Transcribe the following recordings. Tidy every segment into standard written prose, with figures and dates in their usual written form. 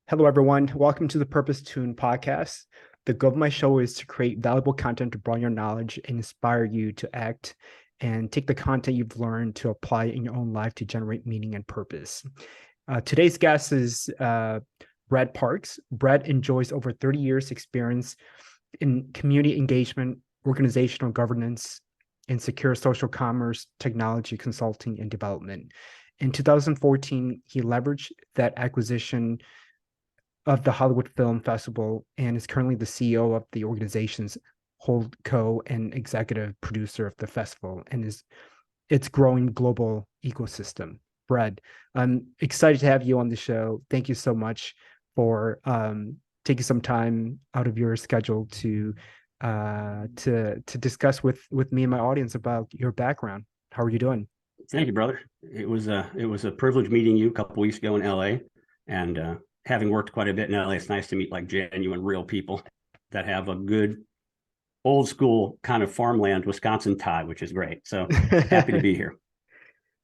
Hello, everyone. Welcome to the Purpose Tune podcast. The goal of my show is to create valuable content to broaden your knowledge and inspire you to act and take the content you've learned to apply it in your own life to generate meaning and purpose. Today's guest is Brad Parks. Brad enjoys over 30 years experience in community engagement, organizational governance, and secure social commerce, technology consulting, and development. In 2014, he leveraged that acquisition of the Hollywood Film Festival and is currently the CEO of the organization's HoldCo and Executive Producer of the festival and is its growing global ecosystem. Brad, I'm excited to have you on the show. Thank you so much for taking some time out of your schedule to discuss with me and my audience about your background. How are you doing? Thank you, brother. It was a privilege meeting you a couple weeks ago in LA, and having worked quite a bit in LA, it's nice to meet like genuine, real people that have a good old school kind of farmland Wisconsin tie, which is great. So happy to be here.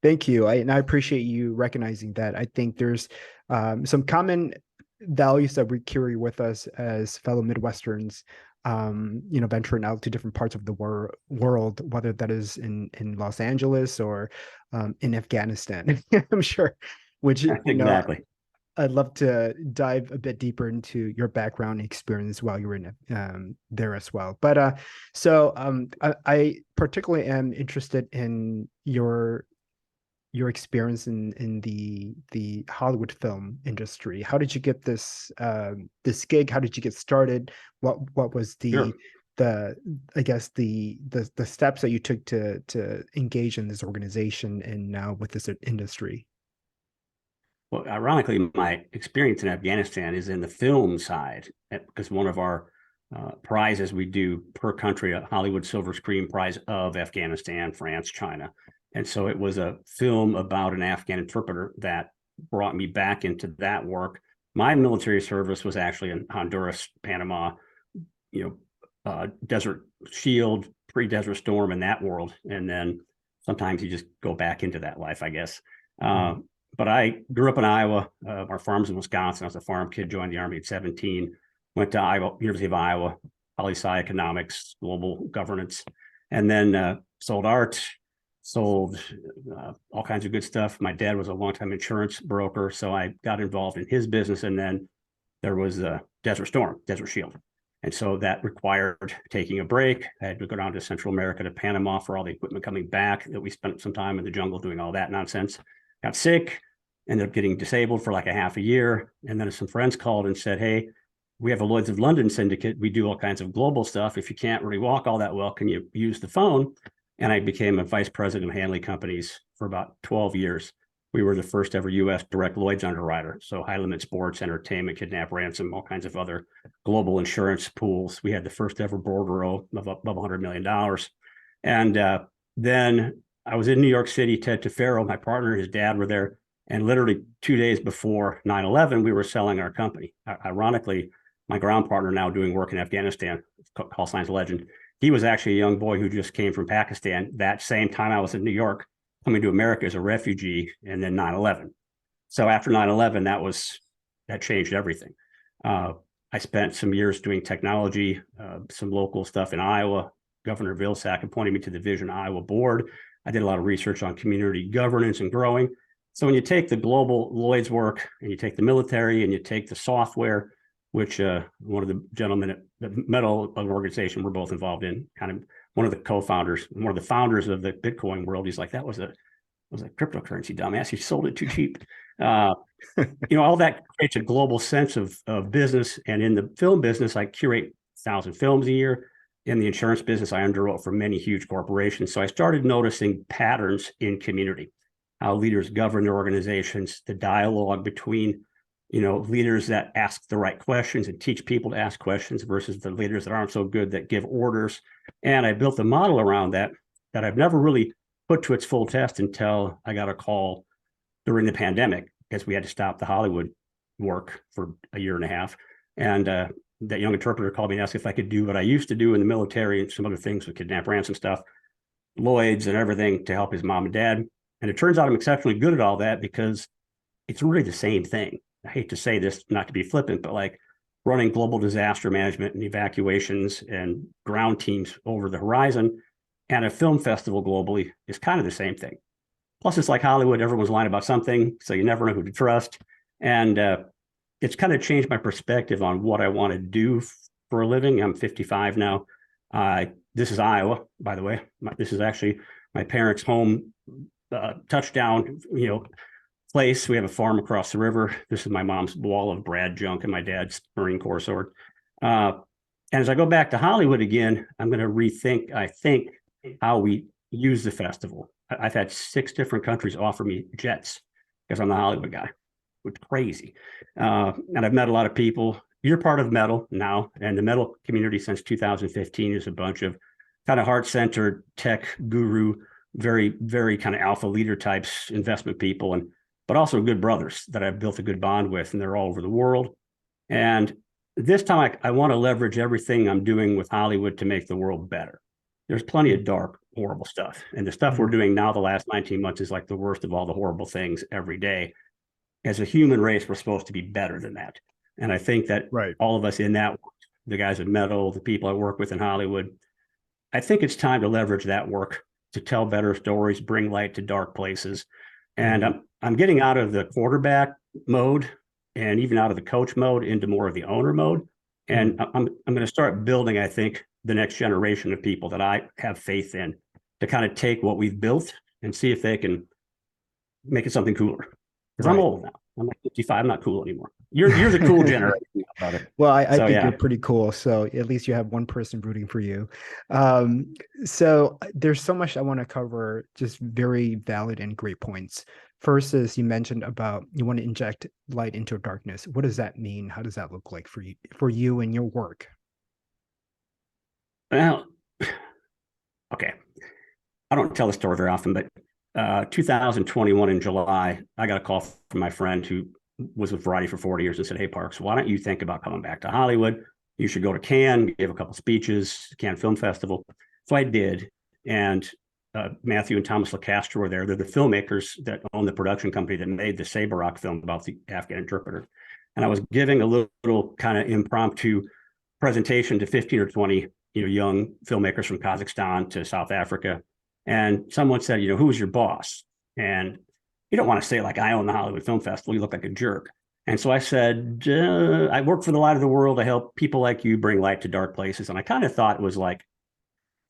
Thank you. I appreciate you recognizing that. I think there's some common values that we carry with us as fellow Midwesterns, venturing out to different parts of the world, whether that is in Los Angeles or in Afghanistan. I'm sure, which, exactly. I'd love to dive a bit deeper into your background experience while you were in there as well. But I particularly am interested in your experience in the Hollywood film industry. How did you get this gig? How did you get started? What was Sure. the I guess the steps that you took to engage in this organization and now with this industry? Well, ironically, my experience in Afghanistan is in the film side, because one of our prizes we do per country, a Hollywood Silver Screen Prize of Afghanistan, France, China. And so it was a film about an Afghan interpreter that brought me back into that work. My military service was actually in Honduras, Panama, Desert Shield, pre-Desert Storm in that world. And then sometimes you just go back into that life, I guess. But I grew up in Iowa. Our farm's in Wisconsin. I was a farm kid, joined the Army at 17, went to University of Iowa, poli-sci economics, global governance, and then sold art, sold all kinds of good stuff. My dad was a longtime insurance broker, so I got involved in his business. And then there was Desert Storm, Desert Shield. And so that required taking a break. I had to go down to Central America to Panama for all the equipment coming back that we spent some time in the jungle doing all that nonsense. Got sick, ended up getting disabled for like a half a year. And then some friends called and said, hey, we have a Lloyd's of London syndicate. We do all kinds of global stuff. If you can't really walk all that well, can you use the phone? And I became a vice president of Hanley Companies for about 12 years. We were the first ever U.S. direct Lloyd's underwriter. So high limit sports, entertainment, kidnap, ransom, all kinds of other global insurance pools. We had the first ever bordereau of above $100 million. And then I was in New York City. Ted Tefero, my partner, and his dad were there. And literally 2 days before 9/11, we were selling our company. Ironically, my ground partner now doing work in Afghanistan, call signs legend. He was actually a young boy who just came from Pakistan. That same time I was in New York, coming to America as a refugee, and then 9/11. So after 9/11, that changed everything. I spent some years doing technology, some local stuff in Iowa. Governor Vilsack appointed me to the Vision Iowa board. I did a lot of research on community governance and growing. So when you take the global Lloyd's work and you take the military and you take the software, which one of the gentlemen at the Metal organization we're both involved in, kind of one of the co-founders, one of the founders of the Bitcoin world, he's like, that was a cryptocurrency, dumbass. You sold it too cheap. All that creates a global sense of business. And in the film business, I curate 1,000 films a year. In the insurance business, I underwrote for many huge corporations. So I started noticing patterns in community, how leaders govern their organizations, the dialogue between, leaders that ask the right questions and teach people to ask questions versus the leaders that aren't so good that give orders. And I built a model around that I've never really put to its full test until I got a call during the pandemic, because we had to stop the Hollywood work for a year and a half. And that young interpreter called me and asked if I could do what I used to do in the military and some other things with kidnap, ransom stuff, Lloyd's and everything, to help his mom and dad. And it turns out I'm exceptionally good at all that, because it's really the same thing. I hate to say this, not to be flippant, but like running global disaster management and evacuations and ground teams over the horizon and a film festival globally is kind of the same thing. Plus, it's like Hollywood, everyone's lying about something, so you never know who to trust. And it's kind of changed my perspective on what I want to do for a living. I'm 55 now. This is Iowa, by the way. This is actually my parents' home touchdown, place. We have a farm across the river. This is my mom's wall of Brad junk and my dad's Marine Corps sword. And as I go back to Hollywood again, I'm going to rethink, I think, how we use the festival. I've had 6 different countries offer me jets because I'm the Hollywood guy. It's crazy. And I've met a lot of people. You're part of Metal now, and the Metal community since 2015 is a bunch of kind of heart-centered tech guru, very, very kind of alpha leader types, investment people, but also good brothers that I've built a good bond with, and they're all over the world. And this time I want to leverage everything I'm doing with Hollywood to make the world better. There's plenty of dark, horrible stuff. And the stuff we're doing now, the last 19 months, is like the worst of all the horrible things every day. As a human race, we're supposed to be better than that. And I think that all of us in that, the guys at Metal, the people I work with in Hollywood, I think it's time to leverage that work to tell better stories, bring light to dark places. And I'm getting out of the quarterback mode and even out of the coach mode into more of the owner mode. And I'm going to start building, I think, the next generation of people that I have faith in to kind of take what we've built and see if they can make it something cooler. Because I'm old now. I'm like 55. I'm not cool anymore. You're the cool generation. Well, I think you're pretty cool. So at least you have one person rooting for you. So there's so much I want to cover, just very valid and great points. First is you mentioned about you want to inject light into darkness. What does that mean? How does that look like for you and your work? Well, okay. I don't tell the story very often, but 2021 in July, I got a call from my friend who was with Variety for 40 years and said, "Hey, Parks, why don't you think about coming back to Hollywood? You should go to Cannes, give a couple speeches, Cannes Film Festival." So I did. And Matthew and Thomas LaCastro were there. They're the filmmakers that own the production company that made the Saber Rock film about the Afghan interpreter. And I was giving a little kind of impromptu presentation to 15 or 20 young filmmakers from Kazakhstan to South Africa. And someone said, "Who's your boss?" And you don't want to say like, "I own the Hollywood Film Festival." You look like a jerk. And so I said, "I work for the light of the world. I help people like you bring light to dark places." And I kind of thought it was like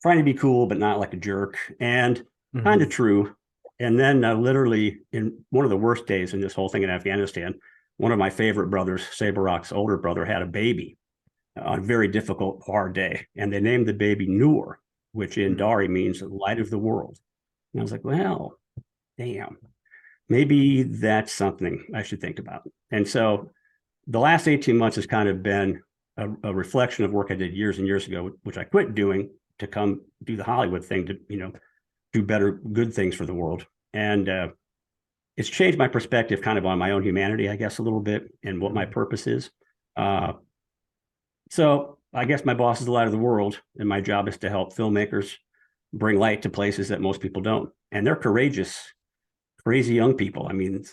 trying to be cool, but not like a jerk, and kind of true. And then literally in one of the worst days in this whole thing in Afghanistan, one of my favorite brothers, Saber Rock's older brother, had a baby on a very difficult, hard day. And they named the baby Noor, which in Dari means light of the world. And I was like, well, damn, maybe that's something I should think about. And so the last 18 months has kind of been a reflection of work I did years and years ago, which I quit doing to come do the Hollywood thing to, do better, good things for the world. And it's changed my perspective kind of on my own humanity, I guess, a little bit, and what my purpose is. So I guess my boss is the light of the world, and my job is to help filmmakers bring light to places that most people don't. And they're courageous, crazy young people. I mean,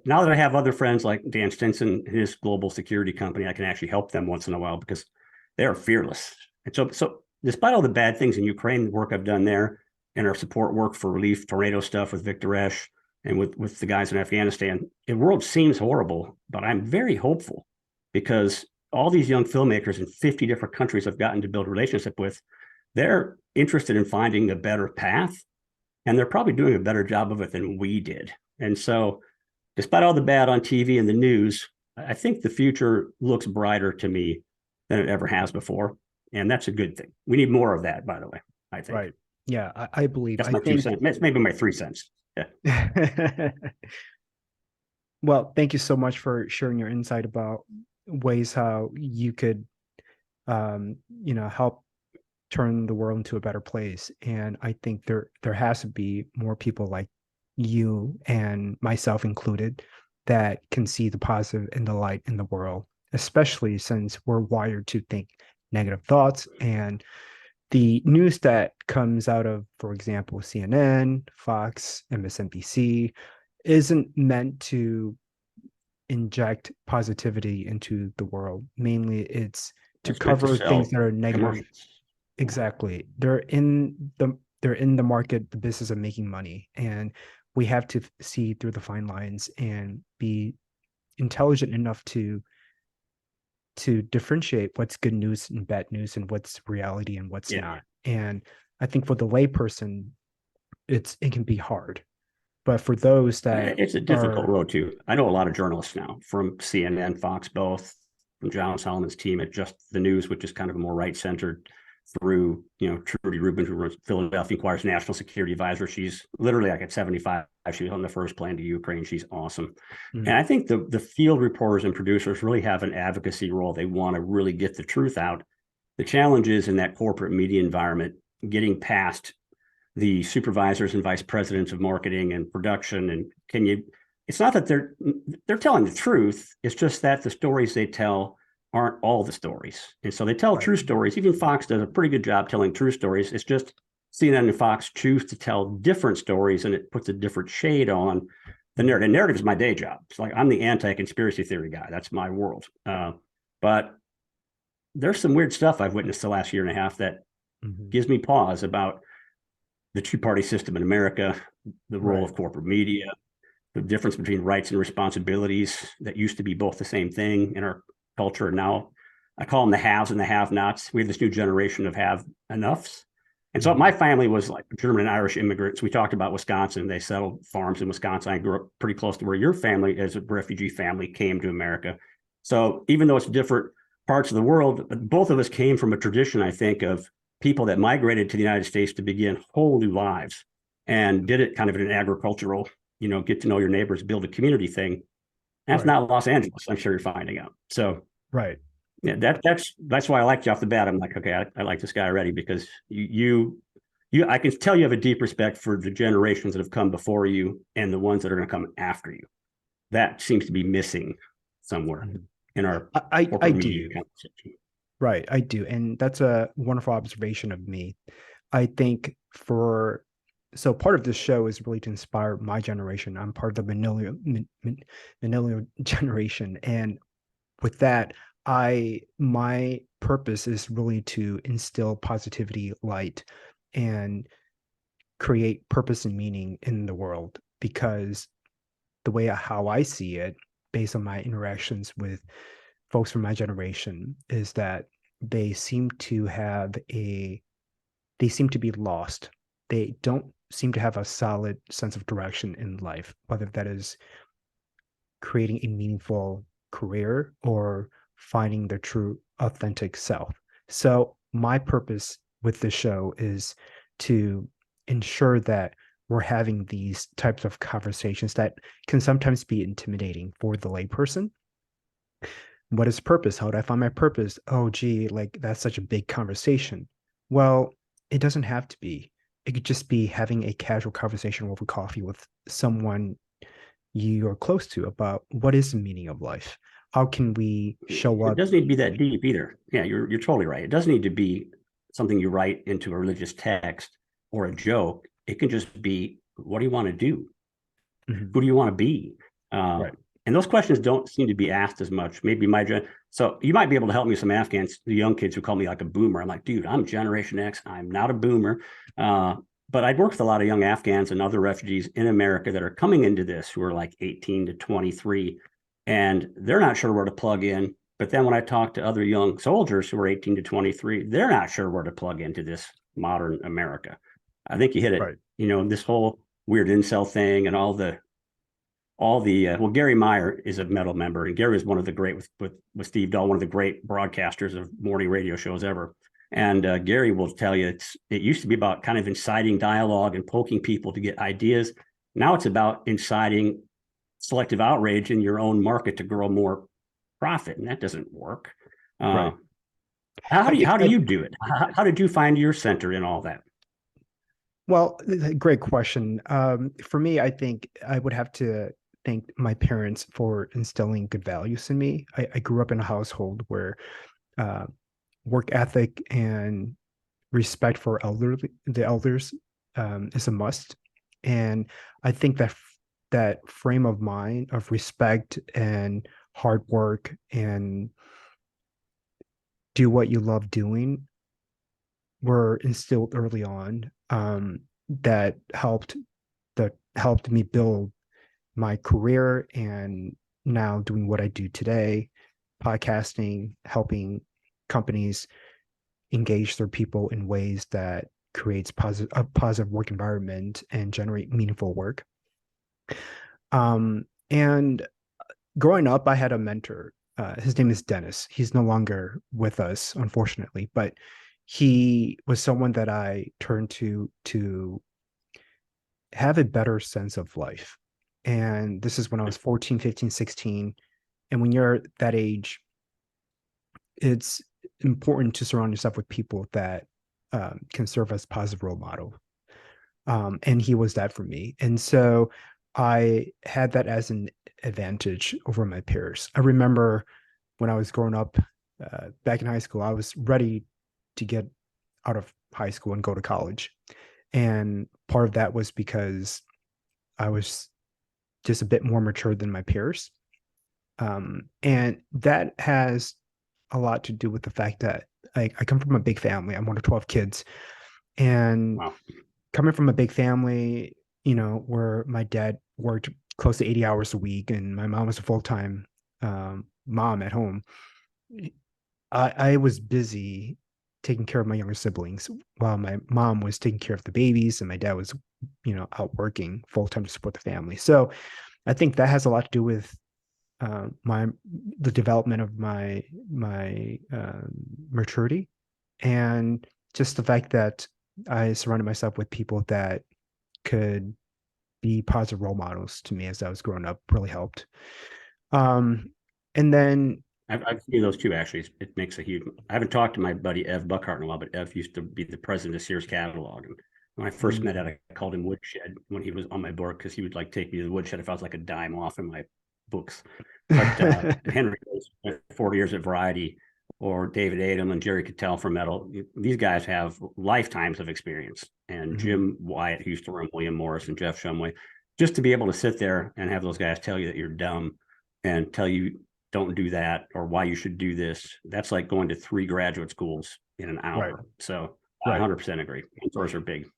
now that I have other friends like Dan Stinson, his global security company, I can actually help them once in a while because they are fearless. And so despite all the bad things in Ukraine, the work I've done there, and our support work for relief, tornado stuff with Victor Esch and with the guys in Afghanistan, the world seems horrible, but I'm very hopeful because all these young filmmakers in 50 different countries I've gotten to build a relationship with, they're interested in finding a better path, and they're probably doing a better job of it than we did. And so despite all the bad on TV and the news, I think the future looks brighter to me than it ever has before. And that's a good thing. We need more of that, by the way, I think. Right. Yeah, I believe. That's my 2 cents. That's maybe my 3 cents. Yeah. Well, thank you so much for sharing your insight about ways how you could, help turn the world into a better place. And I think there has to be more people like you and myself included that can see the positive and the light in the world, especially since we're wired to think negative thoughts. And the news that comes out of, for example, CNN, Fox, MSNBC, isn't meant to inject positivity into the world. Mainly, it's to It's meant to cover things sell that are negative. commercials. Exactly. They're in the market, the business of making money, and we have to see through the fine lines and be intelligent enough to differentiate what's good news and bad news and what's reality and what's Yeah. not. And I think for the layperson, it can be hard. But for those that It's a difficult are road too. I know a lot of journalists now from CNN, Fox, both from John Solomon's team at Just the News, which is kind of a more right-centered, through Trudy Rubin, who runs Philadelphia Inquirer's national security advisor. She's literally like at 75. She was on the first plane to Ukraine. She's awesome. And I think the field reporters and producers really have an advocacy role. They want to really get the truth out. The challenge is in that corporate media environment, getting past the supervisors and vice presidents of marketing and production. And it's not that they're telling the truth. It's just that the stories they tell aren't all the stories. And so they tell right, true stories. Even Fox does a pretty good job telling true stories. It's just CNN and Fox choose to tell different stories, and it puts a different shade on the narrative. Narrative is my day job. It's like I'm the anti-conspiracy theory guy. That's my world. But there's some weird stuff I've witnessed the last year and a half that gives me pause about the two-party system in America, the role right, of corporate media, the difference between rights and responsibilities that used to be both the same thing in our culture. And now I call them the haves and the have-nots. We have this new generation of have-enoughs. And so my family was like German and Irish immigrants. We talked about Wisconsin. They settled farms in Wisconsin. I grew up pretty close to where your family, as a refugee family, came to America. So even though it's different parts of the world, both of us came from a tradition, I think, of people that migrated to the United States to begin whole new lives and did it kind of in an agricultural, get to know your neighbors, build a community thing. That's right, not Los Angeles. I'm sure you're finding out. So right. yeah, that's why I liked you off the bat. I'm like, okay, I like this guy already, because I can tell you have a deep respect for the generations that have come before you and the ones that are going to come after you. That seems to be missing somewhere in our I corporate media do. conversation. Right, I do. And that's a wonderful observation of me. I think so part of this show is really to inspire my generation. I'm part of the millennial generation. And with that, my purpose is really to instill positivity, light, and create purpose and meaning in the world. Because the way how I see it, based on my interactions with folks from my generation, is that they seem to be lost. They don't seem to have a solid sense of direction in life, whether that is creating a meaningful career or finding their true authentic self. So my purpose with the show is to ensure that we're having these types of conversations that can sometimes be intimidating for the layperson. What is purpose? How do I find my purpose? Oh, gee, like that's such a big conversation. Well, it doesn't have to be. It could just be having a casual conversation over coffee with someone you are close to about what is the meaning of life. How can we show It up doesn't need to be that meaningfully? deep either. Yeah, you're totally right. It doesn't need to be something you write into a religious text or a joke. It can just be, what do you want to do? Mhm. Who do you want to be? Uh, Right. and those questions don't seem to be asked as much. Maybe so you might be able to help me with some Afghans, the young kids who call me like a boomer. I'm like, dude, I'm Generation X. I'm not a boomer. But I'd worked with a lot of young Afghans and other refugees in America that are coming into this, who are like 18 to 23, and they're not sure where to plug in. But then when I talk to other young soldiers who are 18 to 23, they're not sure where to plug into this modern America. I think you hit it. Right. This whole weird incel thing and well, Gary Meyer is a metal member, and Gary is one of the great with Steve Dahl, one of the great broadcasters of morning radio shows ever. And Gary will tell you it used to be about kind of inciting dialogue and poking people to get ideas. Now it's about inciting selective outrage in your own market to grow more profit, and that doesn't work. Uh, Right. how I do you think how do you do it? How did you find your center in all that? well, great question. For me, I think I would have to thank my parents for instilling good values in me. I grew up in a household where uh, work ethic and respect for the elders is a must. And I think that that frame of mind of respect and hard work and do what you love doing were instilled early on, that helped me build my career, and now doing what I do today, podcasting, helping companies engage their people in ways that creates a positive work environment and generate meaningful work. And growing up, I had a mentor. His name is Dennis. He's no longer with us, unfortunately, but he was someone that I turned to have a better sense of life. And this is when I was 14, 15, 16. And when you're that age, it's important to surround yourself with people that can serve as positive role model. And he was that for me. And so I had that as an advantage over my peers. I remember when I was growing up back in high school, I was ready to get out of high school and go to college. And part of that was because I was just a bit more mature than my peers. And that has a lot to do with the fact that I come from a big family. I'm one of 12 kids. And Wow. coming from a big family, where my dad worked close to 80 hours a week and my mom was a full-time mom at home, I was busy taking care of my younger siblings while my mom was taking care of the babies and my dad was, out working full-time to support the family. So I think that has a lot to do with the development of my maturity, and just the fact that I surrounded myself with people that could be positive role models to me as I was growing up really helped. And then I've seen those two actually. It makes a huge. I haven't talked to my buddy Ev Buckhart in a while, but Ev used to be the president of Sears Catalog. And when I first met Ed, I called him Woodshed when he was on my board because he would like take me to the woodshed if I was like a dime off in my books. But Henry spent 40 years at Variety, or David Adam and Jerry Cattell from Metal. These guys have lifetimes of experience. And Jim Wyatt, who used to run William Morris, and Jeff Shumway, just to be able to sit there and have those guys tell you that you're dumb and tell you don't do that or why you should do this. That's like going to 3 graduate schools in an hour. Right. So I 100% agree. Mentors are big.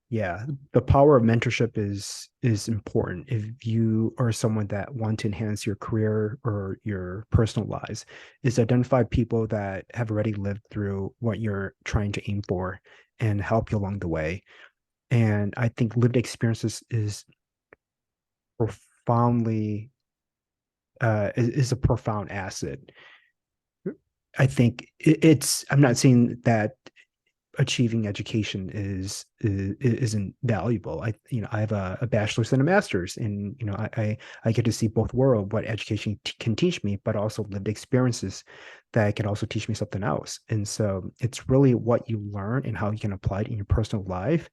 Yeah, the power of mentorship is important if you are someone that want to enhance your career or your personal lives, is identify people that have already lived through what you're trying to aim for and help you along the way. And I think lived experiences is profoundly is a profound asset. I think it's, I'm not saying that achieving education isn't valuable. I have a bachelor's and a master's, and I get to see both worlds, what education can teach me, but also lived experiences that can also teach me something else. And so it's really what you learn and how you can apply it in your personal life,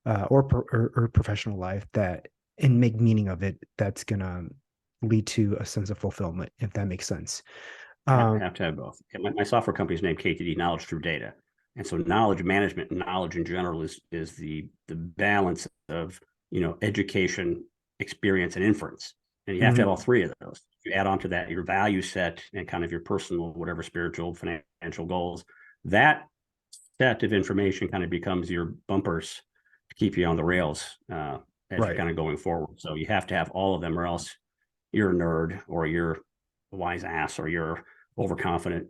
or professional life, that and make meaning of it, that's gonna lead to a sense of fulfillment, if that makes sense. Have to have both. My software company is named KTD, Knowledge Through Data. And so knowledge management and knowledge in general is the balance of, education, experience, and inference. And you have to have all 3 of those. You add on to that your value set and kind of your personal, whatever spiritual, financial goals. That set of information kind of becomes your bumpers to keep you on the rails as you're kind of going forward. So you have to have all of them, or else you're a nerd, or you're a wise ass, or you're overconfident.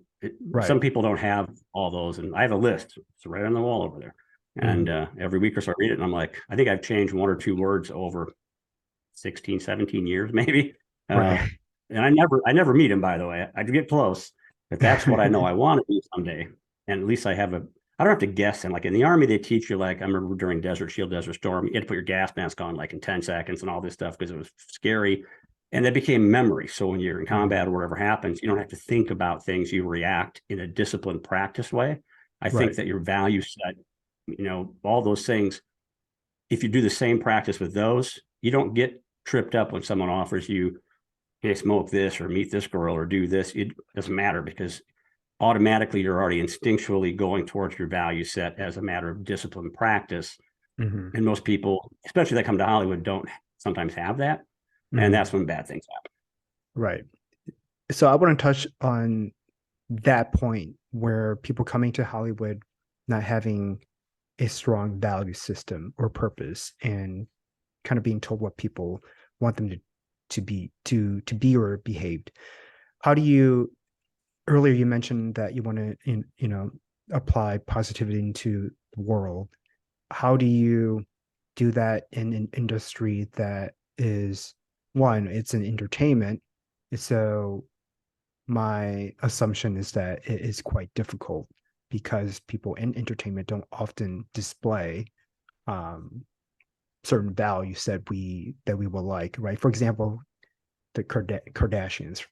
Some people don't have all those, and I have a list. It's right on the wall over there. And every week or so I read it, and I'm like, I think I've changed 1 or 2 words over 16, 17 years, maybe. And I never meet him, by the way. I get close, but that's what I know I want to be someday. And at least I don't have to guess. And like in the Army, they teach you, like, I remember during Desert Shield, Desert Storm, you had to put your gas mask on like in 10 seconds and all this stuff because it was scary. And that became memory. So when you're in combat or whatever happens, you don't have to think about things. You react in a disciplined practice way. I think that your value set, all those things, if you do the same practice with those, you don't get tripped up when someone offers you, hey, smoke this or meet this girl or do this. It doesn't matter, because automatically you're already instinctually going towards your value set as a matter of disciplined practice. And most people, especially that come to Hollywood, don't sometimes have that. And Mhm. that's when bad things happen. Right. So I want to touch on that point where people coming to Hollywood not having a strong value system or purpose and kind of being told what people want them to be or behaved. How do you earlier you mentioned that you want to apply positivity into the world. How do you do that in an industry that is one, it's an entertainment. So my assumption is that it is quite difficult because people in entertainment don't often display um, certain values that we will like, right? For example, the Kardashians.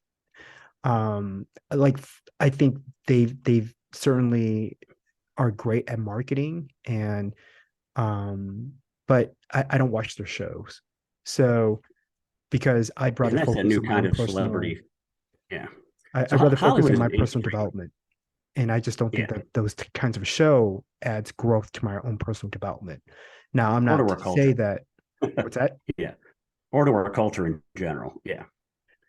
Like I think they've certainly are great at marketing and but I don't watch their shows. So because I'd rather And that's a focus new on my kind own of personal celebrity. Yeah. So I'd rather focus Hollywood on is my an personal industry. development. And I just don't think Yeah. that those kinds of show adds growth to my own personal development. Now, I'm Or to not to our say culture. that what's that? Yeah. Or to our culture in general. Yeah.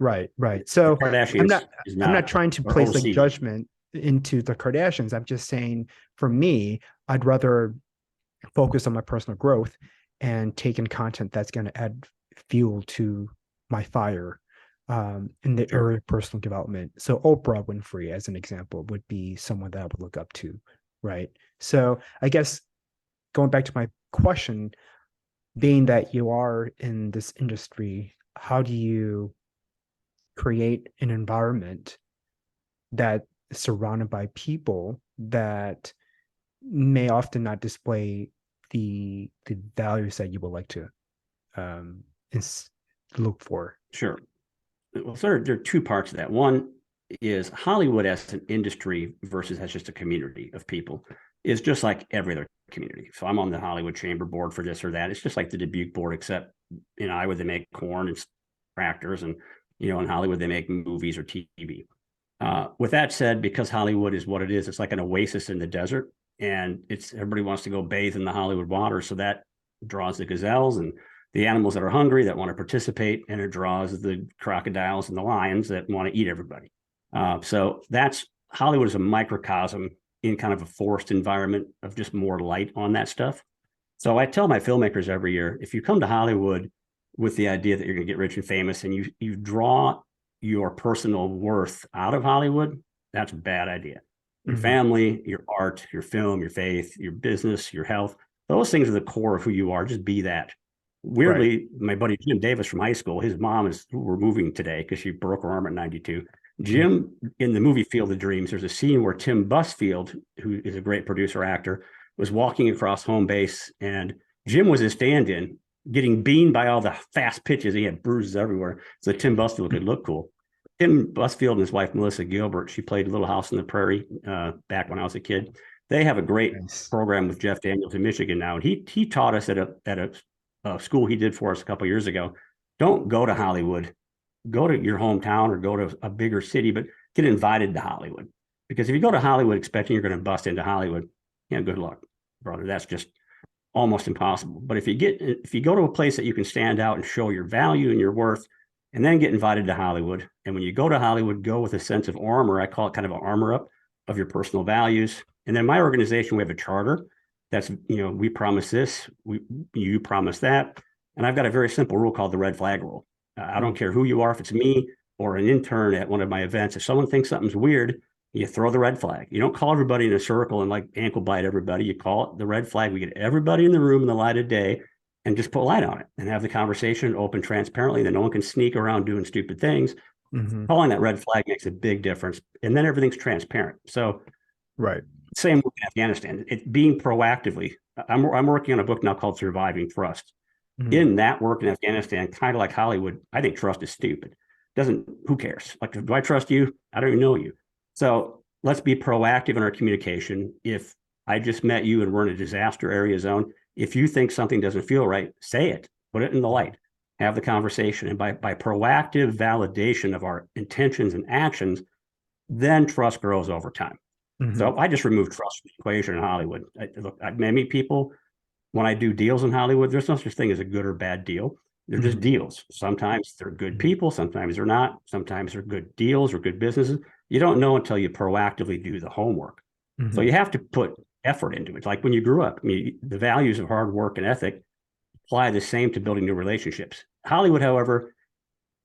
Right, right. The So I'm Kardashians not is I'm not not, trying to or place like OC. judgment into the Kardashians. I'm just saying for me, I'd rather focus on my personal growth and take in content that's going to add fuel to my fire in the Sure. area of personal development. So Oprah Winfrey, as an example, would be someone that I would look up to, right? So I guess going back to my question, being that you are in this industry, how do you create an environment that is surrounded by people that may often not display the values that you would like to um, is, look for. Sure. Well, so there are two parts of that. One is Hollywood as an industry versus as just a community of people is just like every other community. So I'm on the Hollywood Chamber Board for this or that. It's just like the Dubuque Board, except in Iowa they make corn and tractors, and in Hollywood they make movies or TV. With that said, because Hollywood is what it is, it's like an oasis in the desert, and it's everybody wants to go bathe in the Hollywood water, so that draws the gazelles and the animals that are hungry that want to participate, and it draws the crocodiles and the lions that want to eat everybody. So that's Hollywood is a microcosm in kind of a forced environment of just more light on that stuff. So I tell my filmmakers every year, if you come to Hollywood with the idea that you're going to get rich and famous, and you draw your personal worth out of Hollywood, that's a bad idea. Your Mhm. family, your art, your film, your faith, your business, your health, those things are the core of who you are. Just be that. Right. Weirdly, my buddy Jim Davis from high school, his mom is who we're moving today because she broke her arm at 92. Mhm. Jim, in the movie Field of Dreams, there's a scene where Tim Busfield, who is a great producer actor, was walking across home base, and Jim was his stand-in, getting beamed by all the fast pitches. He had bruises everywhere, so Tim Busfield could look cool. Tim Busfield and his wife Melissa Gilbert, she played Little House on the Prairie back when I was a kid. They have a great Nice. program with Jeff Daniels in Michigan now, and he taught us at a school he did for us a couple of years ago. Don't go to Hollywood, go to your hometown or go to a bigger city, but get invited to Hollywood. Because if you go to Hollywood expecting you're going to bust into Hollywood, good luck, brother. That's just almost impossible. But if you go to a place that you can stand out and show your value and your worth, and then get invited to Hollywood, and when you go to Hollywood, go with a sense of armor. I call it kind of an armor up of your personal values. And then my organization, we have a charter that's we promise this, you promise that, and I've got a very simple rule called the red flag rule. I don't Mm. care who you are, if it's me or an intern at one of my events. If someone thinks something's weird, you throw the red flag. You don't call everybody in a circle and like ankle bite everybody. You call it the red flag. We get everybody in the room in the light of day and just put a light on it and have the conversation open transparently, that no one can sneak around doing stupid things. Mhm. Calling that red flag makes a big difference. And then everything's transparent. So Right. same with Afghanistan. It being proactively. I'm working on a book now called Surviving Trust. Mhm. In that work in Afghanistan, kind of like Hollywood, I think trust is stupid. Doesn't Who cares? Like, do I trust you? I don't even know you. So let's be proactive in our communication. If I just met you and we're in a disaster area zone, if you think something doesn't feel right, say it. Put it in the light. Have the conversation. And by proactive validation of our intentions and actions, then trust grows over time. Mhm. So I just removed trust from the equation in Hollywood. I meet people when I do deals in Hollywood. There's no such thing as a good or bad deal. They're just deals. Sometimes they're good people, sometimes they're not. Sometimes they're good deals or good businesses. You don't know until you proactively do the homework. So you have to put effort into it. Like when you grew up, I mean, the values of hard work and ethic apply the same to building new relationships. Hollywood, however,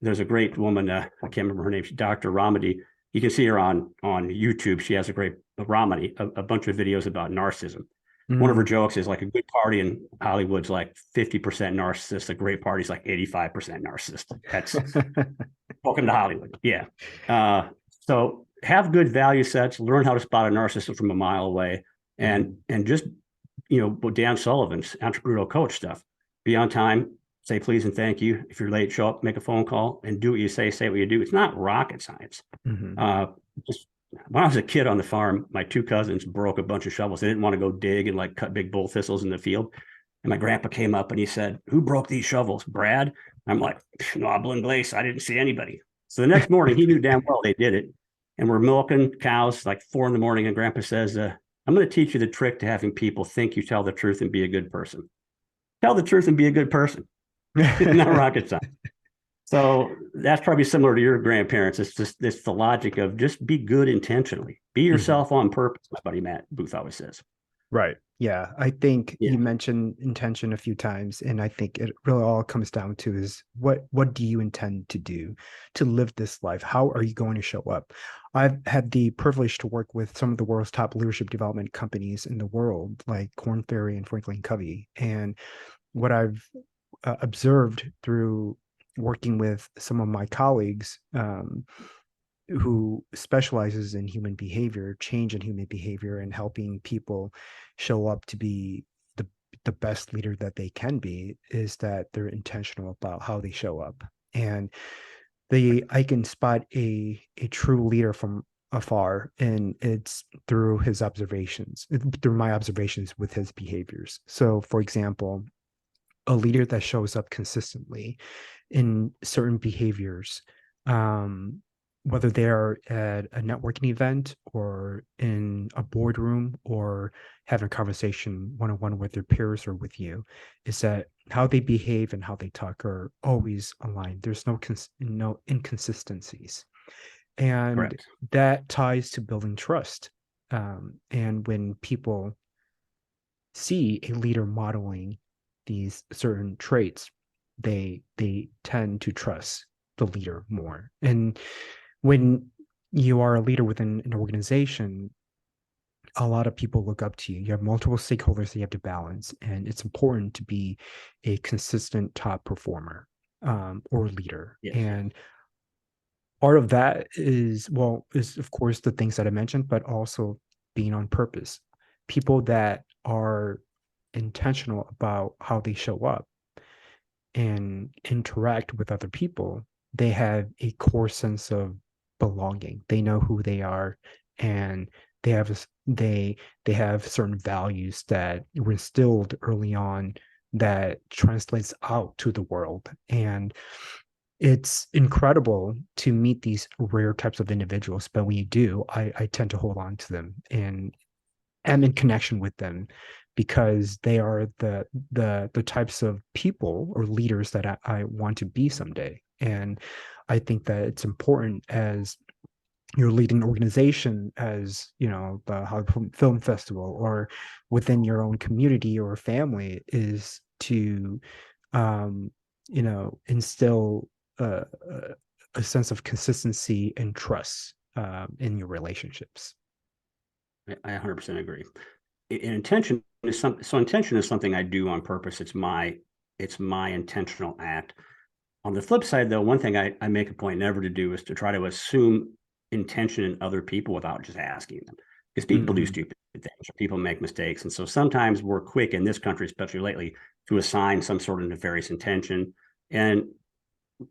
there's a great woman, I can't remember her name, Dr. Ramadi. You can see her on YouTube. She has a great Ramadi, a bunch of videos about narcissism. One of her jokes is like a good party in Hollywood's like 50% narcissist. A great party is like 85% narcissist. That's welcome to Hollywood. Yeah. So have good value sets, learn how to spot a narcissist from a mile away, and just, Dan Sullivan's entrepreneurial coach stuff. Be on time, say please and thank you. If you're late, show up, make a phone call, and do what you say what you do. It's not rocket science. Just when I was a kid on the farm, my two cousins broke a bunch of shovels. They didn't want to go dig and like cut big bull thistles in the field. And my grandpa came up and he said, "Who broke these shovels, Brad?" I'm like, "Noblin Blaze, I didn't see anybody." So the next morning, he knew damn well they did it. And we're milking cows like 4 a.m. And grandpa says, "I'm going to teach you the trick to having people think you tell the truth and be a good person. Tell the truth and be a good person." Not rocket science. So that's probably similar to your grandparents. It's just the logic of just be good intentionally. Be yourself on purpose, my buddy Matt Booth always says. Right. Yeah. I think you mentioned intention a few times, and I think it really all comes down to is what do you intend to do to live this life? How are you going to show up? I've had the privilege to work with some of the world's top leadership development companies in the world, like Korn Ferry and Franklin Covey. And what I've observed through working with some of my colleagues who specializes in human behavior, change in human behavior, and helping people show up to be the best leader that they can be, is that they're intentional about how they show up. And I can spot a true leader from afar, and it's through his observations, through my observations with his behaviors. So, for example, a leader that shows up consistently in certain behaviors, whether they're at a networking event or in a boardroom or having a conversation one-on-one with their peers or with you, is that how they behave and how they talk are always aligned. There's no inconsistencies. And Correct. that ties to building trust. And when people see a leader modeling these certain traits, they tend to trust the leader more. And when you are a leader within an organization, a lot of people look up to you. You have multiple stakeholders that you have to balance, and it's important to be a consistent top performer or leader. Yes. And part of that is of course the things that I mentioned, but also being on purpose. People that are intentional about how they show up and interact with other people, they have a core sense of belonging. They know who they are, and they have certain values that were instilled early on that translates out to the world. And it's incredible to meet these rare types of individuals, but when you do, I tend to hold on to them and am in connection with them, because they are the types of people or leaders that I want to be someday. And I think that it's important, as you're leading an organization, as the Hollywood Film Festival, or within your own community or family, is to instill a sense of consistency and trust in your relationships. I 100% agree. Intention is intention is something I do on purpose. It's my intentional act. On the flip side, though, one thing I make a point never to do is to try to assume intention in other people without just asking them, because people do stupid things, or people make mistakes. And so sometimes we're quick in this country, especially lately, to assign some sort of nefarious intention. And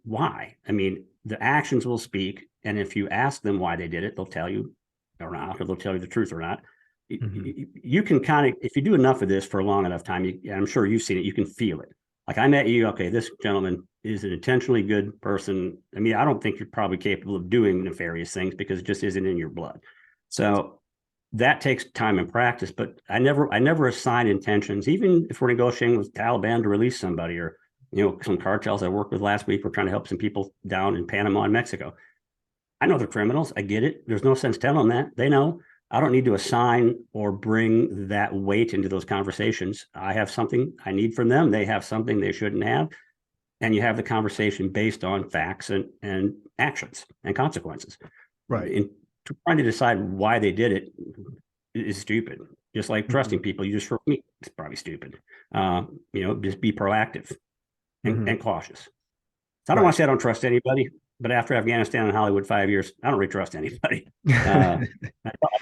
why? I mean, the actions will speak. And if you ask them why they did it, they'll tell you or not, or they'll tell you the truth or not. You can kind of, if you do enough of this for a long enough time, I'm sure you've seen it, you can feel it. Like, I met you, okay, this gentleman is an intentionally good person. I mean, I don't think you're probably capable of doing nefarious things because it just isn't in your blood. So that takes time and practice, but I never assign intentions, even if we're negotiating with Taliban to release somebody, or some cartels I worked with last week were trying to help some people down in Panama and Mexico. I know they're criminals. I get it. There's no sense telling them that. They know. I don't need to assign or bring that weight into those conversations. I have something I need from them. They have something they shouldn't have. And you have the conversation based on facts and actions and consequences. Right. In trying to decide why they did it is stupid. Just like trusting people, you just trust me. It's probably stupid. Just be proactive and cautious. So I don't want to say I don't trust anybody, but after Afghanistan and Hollywood 5 years, I don't really trust anybody. I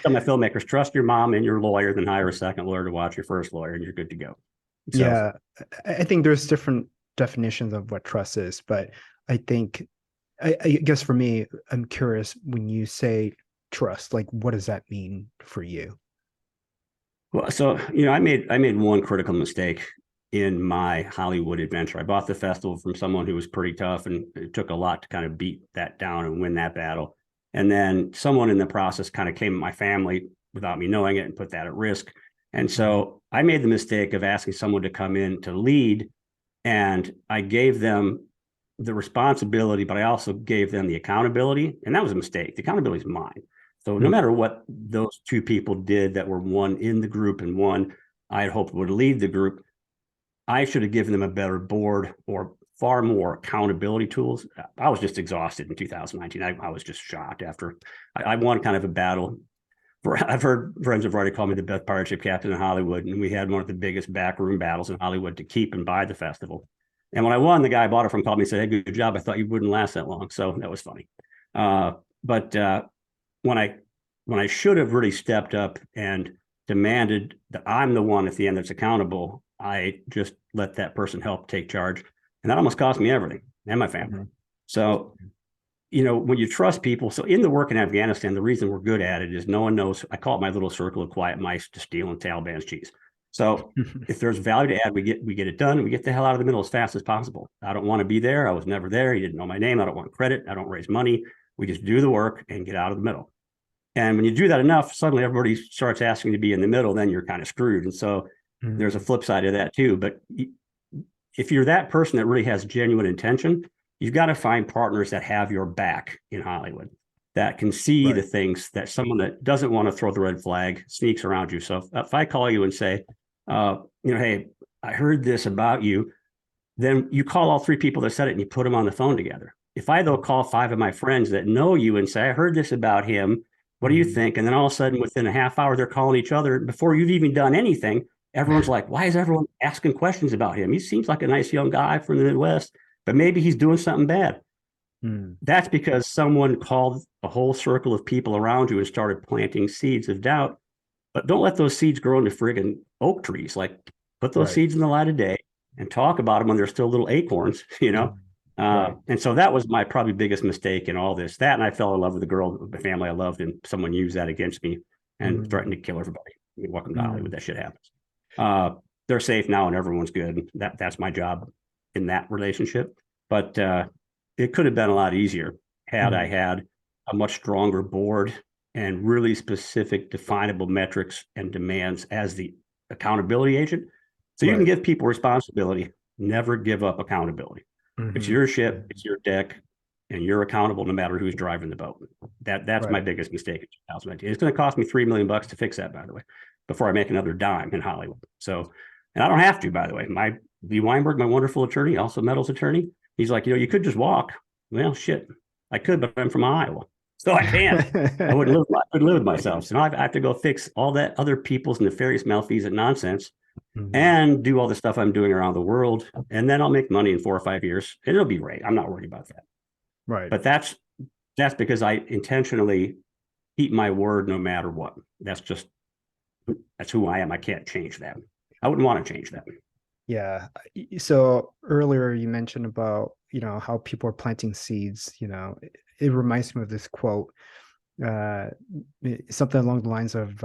tell my filmmakers, trust your mom and your lawyer, then hire a second lawyer to watch your first lawyer, and you're good to go. So, yeah, I think there's different definitions of what trust is, but I think, I guess for me, I'm curious, when you say trust, like, what does that mean for you? well, so I made one critical mistake in my Hollywood adventure. I bought the festival from someone who was pretty tough, and it took a lot to kind of beat that down and win that battle. And then someone in the process kind of came at my family without me knowing it and put that at risk. And so I made the mistake of asking someone to come in to lead, and I gave them the responsibility, but I also gave them the accountability. And that was a mistake. The accountability is mine. So no matter what those two people did that were one in the group and one I had hoped would lead the group, I should have given them a better board or far more accountability tools. I was just exhausted in 2019. I was just shocked after I won kind of a battle. I've heard friends have already called me the best pirate ship captain in Hollywood, and we had one of the biggest backroom battles in Hollywood to keep and buy the festival. And when I won, the guy I bought it from called me and said, "Hey, good job. I thought you wouldn't last that long." So that was funny. But when I should have really stepped up and demanded that I'm the one at the end that's accountable, I just let that person help take charge. And that almost cost me everything and my family. So, when you trust people, so in the work in Afghanistan, the reason we're good at it is no one knows. I call it my little circle of quiet mice to stealing Taliban's cheese. So if there's value to add, we get it done. We get the hell out of the middle as fast as possible. I don't want to be there. I was never there. He didn't know my name. I don't want credit. I don't raise money. We just do the work and get out of the middle. And when you do that enough, suddenly everybody starts asking to be in the middle, then you're kind of screwed. And so there's a flip side of that too. But if you're that person that really has genuine intention, you've got to find partners that have your back in Hollywood, that can see the things that someone that doesn't want to throw the red flag sneaks around you. So if I call you and say, hey, I heard this about you, then you call all three people that said it and you put them on the phone together. If I, though, call five of my friends that know you and say, I heard this about him, what do you think? And then all of a sudden, within a half hour, they're calling each other before you've even done anything. Everyone's like, why is everyone asking questions about him? He seems like a nice young guy from the Midwest, but maybe he's doing something bad. That's because someone called a whole circle of people around you and started planting seeds of doubt. But don't let those seeds grow into friggin' oak trees. Like, put those seeds in the light of day and talk about them when they're still little acorns, And so that was my probably biggest mistake in all this. That, and I fell in love with a girl, the family I loved, and someone used that against me and threatened to kill everybody. Welcome to Hollywood. That shit happens. They're safe now and everyone's good. That's my job in that relationship. But it could have been a lot easier had I had a much stronger board and really specific definable metrics and demands as the accountability agent. So you can give people responsibility, never give up accountability. It's your ship, it's your deck, and you're accountable no matter who's driving the boat. That's my biggest mistake in 2019. It's going to cost me $3 million to fix that, by the way, before I make another dime in Hollywood. So, and I don't have to, by the way. Lee Weinberg, my wonderful attorney, also metals attorney, he's like, you could just walk. Well, shit, I could, but I'm from Iowa, so I can't. I wouldn't live with myself. So now I have to go fix all that other people's nefarious malfeasant nonsense and do all the stuff I'm doing around the world. And then I'll make money in 4 or 5 years and it'll be great. I'm not worried about that. Right. But that's because I intentionally keep my word no matter what. That's who I am. I can't change that. I wouldn't want to change that. Yeah. So earlier you mentioned about, how people are planting seeds, it reminds me of this quote, something along the lines of,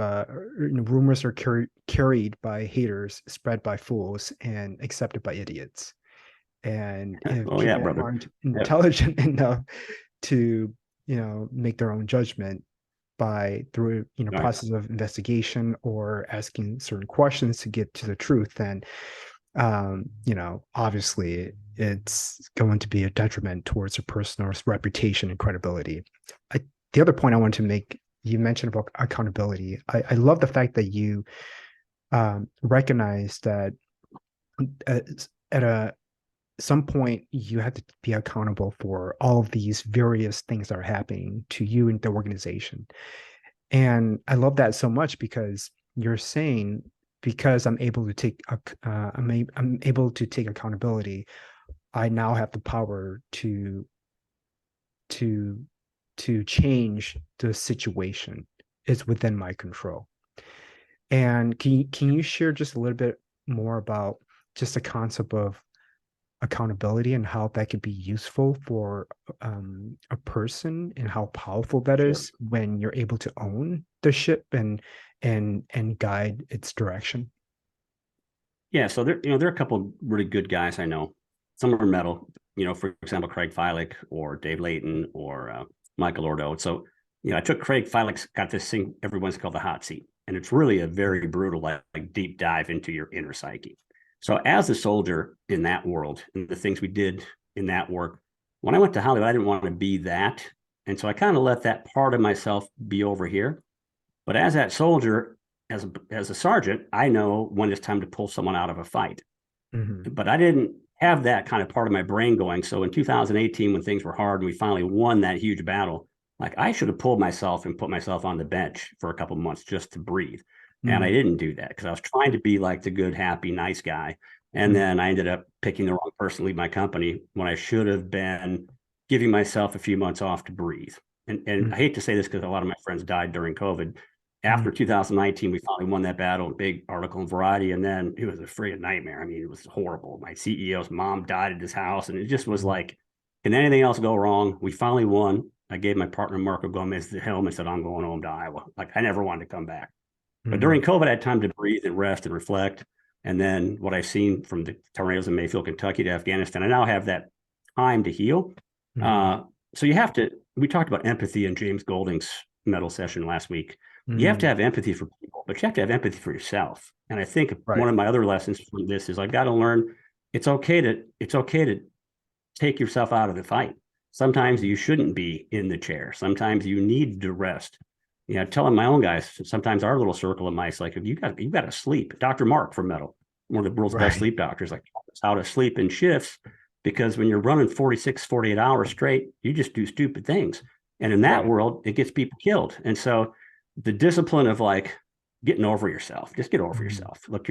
rumors are carried by haters, spread by fools, and accepted by idiots. And if people aren't intelligent enough to, make their own judgment through process of investigation or asking certain questions to get to the truth, then Obviously it's going to be a detriment towards your personal reputation and credibility. I, the other point I want to make, you mentioned about accountability. I love the fact that you recognize that at a some point you have to be accountable for all of these various things that are happening to you and the organization. And I love that so much because you're saying, because I'm able to take I'm able to take accountability, I now have the power to to change the situation. It's within my control. And can you share just a little bit more about just the concept of accountability and how that could be useful for a person, and how powerful that Sure. is when you're able to own the ship and guide its direction? Yeah. So there are a couple of really good guys I know. Some are metal, for example, Craig Filick or Dave Layton or Michael Ordo. So, I took Craig Filick's got this thing everyone's called the hot seat. And it's really a very brutal, like deep dive into your inner psyche. So as a soldier in that world and the things we did in that work, when I went to Hollywood, I didn't want to be that. And so I kind of let that part of myself be over here. But as that soldier, as a sergeant, I know when it's time to pull someone out of a fight. Hmm. But I didn't have that kind of part of my brain going. So in 2018, when things were hard and we finally won that huge battle, like I should have pulled myself and put myself on the bench for a couple of months just to breathe. And I Hmm. didn't do that because I was trying to be like the good, happy, nice guy. And then I ended up picking the wrong person to lead my company when I should have been giving myself a few months off to breathe. And I hate to say this because a lot of my friends died during COVID. After 2019, we finally won that battle, big article in Variety, and then it was a freaking nightmare. I mean, it was horrible. My CEO's mom died at his house, and it just was like, can anything else go wrong? We finally won. I gave my partner Marco Gomez the helm and said, I'm going home to Iowa. Like I never wanted to come back. But during Hmm. COVID, I had time to breathe and rest and reflect. And then what I've seen from the tornadoes in Mayfield, Kentucky to Afghanistan, I now have that time to heal. Hmm. Uh, so you have to, we talked about empathy in James Golding's medal session last week. You have to Hmm. have empathy for people, but you have to have empathy for yourself. And I think one Right. of my other lessons from this is I've got to learn it's okay to take yourself out of the fight. Sometimes you shouldn't be in the chair. Sometimes you need to rest. Telling my own guys, sometimes our little circle of mice, like if you got to sleep. Dr. Mark from Metal, one of the world's best Right. sleep doctors, like how to sleep in shifts, because when you're running 46, 48 hours straight, you just do stupid things. And in that Right. world, it gets people killed. And so the discipline of like getting over yourself, just get over Hmm. yourself. Look,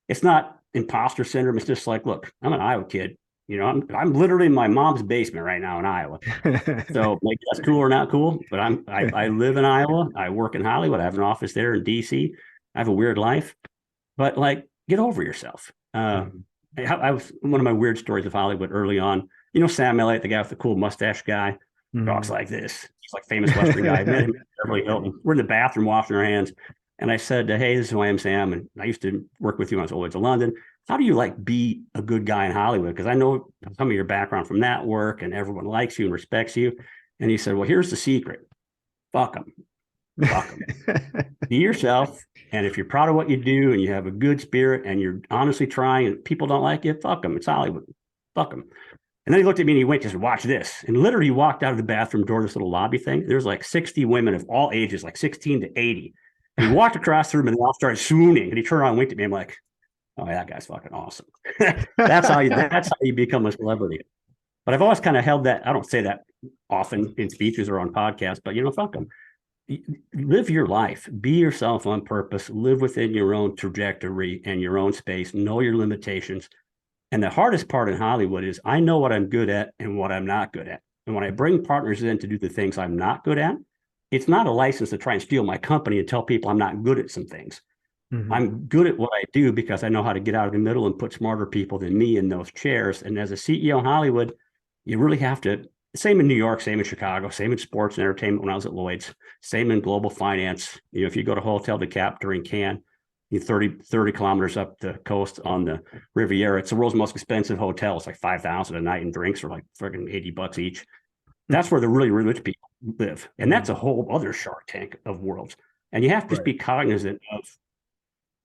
it's not imposter syndrome. It's just like, look, I'm an Iowa kid. I'm literally in my mom's basement right now in Iowa. So maybe that's cool or not cool, but I live in Iowa. I work in Hollywood. I have an office there in DC. I have a weird life, but like get over yourself. Mhm. I was one of my weird stories of Hollywood early on. Sam Elliott, the guy with the cool mustache guy, talks Mhm. like this. He's like famous Western guy. I met him at Beverly Hilton. We're in the bathroom washing our hands. And I said, hey, this is who I am, Sam. And I used to work with you when I was always in London. How do you like be a good guy in Hollywood? Because I know some of your background from that work and everyone likes you and respects you. And he said, well, here's the secret. Fuck them. Fuck them. Be yourself. And if you're proud of what you do and you have a good spirit and you're honestly trying and people don't like you, fuck them. It's Hollywood. Fuck them. And then he looked at me and he went, just watch this. And literally he walked out of the bathroom door, this little lobby thing. There's like 60 women of all ages, like 16 to 80. And he walked across the room and they all started swooning. And he turned around and winked at me. I'm like, oh, that guy's fucking awesome. That's how you become a celebrity. But I've always kind of held that. I don't say that often in speeches or on podcasts, but fuck them. Live your life, be yourself on purpose, live within your own trajectory and your own space, know your limitations. And the hardest part in Hollywood is I know what I'm good at and what I'm not good at. And when I bring partners in to do the things I'm not good at, it's not a license to try and steal my company and tell people I'm not good at some things. Mhm. I'm good at what I do because I know how to get out of the middle and put smarter people than me in those chairs. And as a CEO in Hollywood, you really have to, same in New York, same in Chicago, same in sports and entertainment when I was at Lloyd's, same in global finance. If you go to Hotel de Cap during Cannes, you 30 kilometers up the coast on the Riviera, it's the world's most expensive hotel. It's like 5,000 a night and drinks are like freaking $80 each. That's where the really, really rich people live. And that's Mhm. a whole other Shark Tank of worlds. And you have to just Right. be cognizant of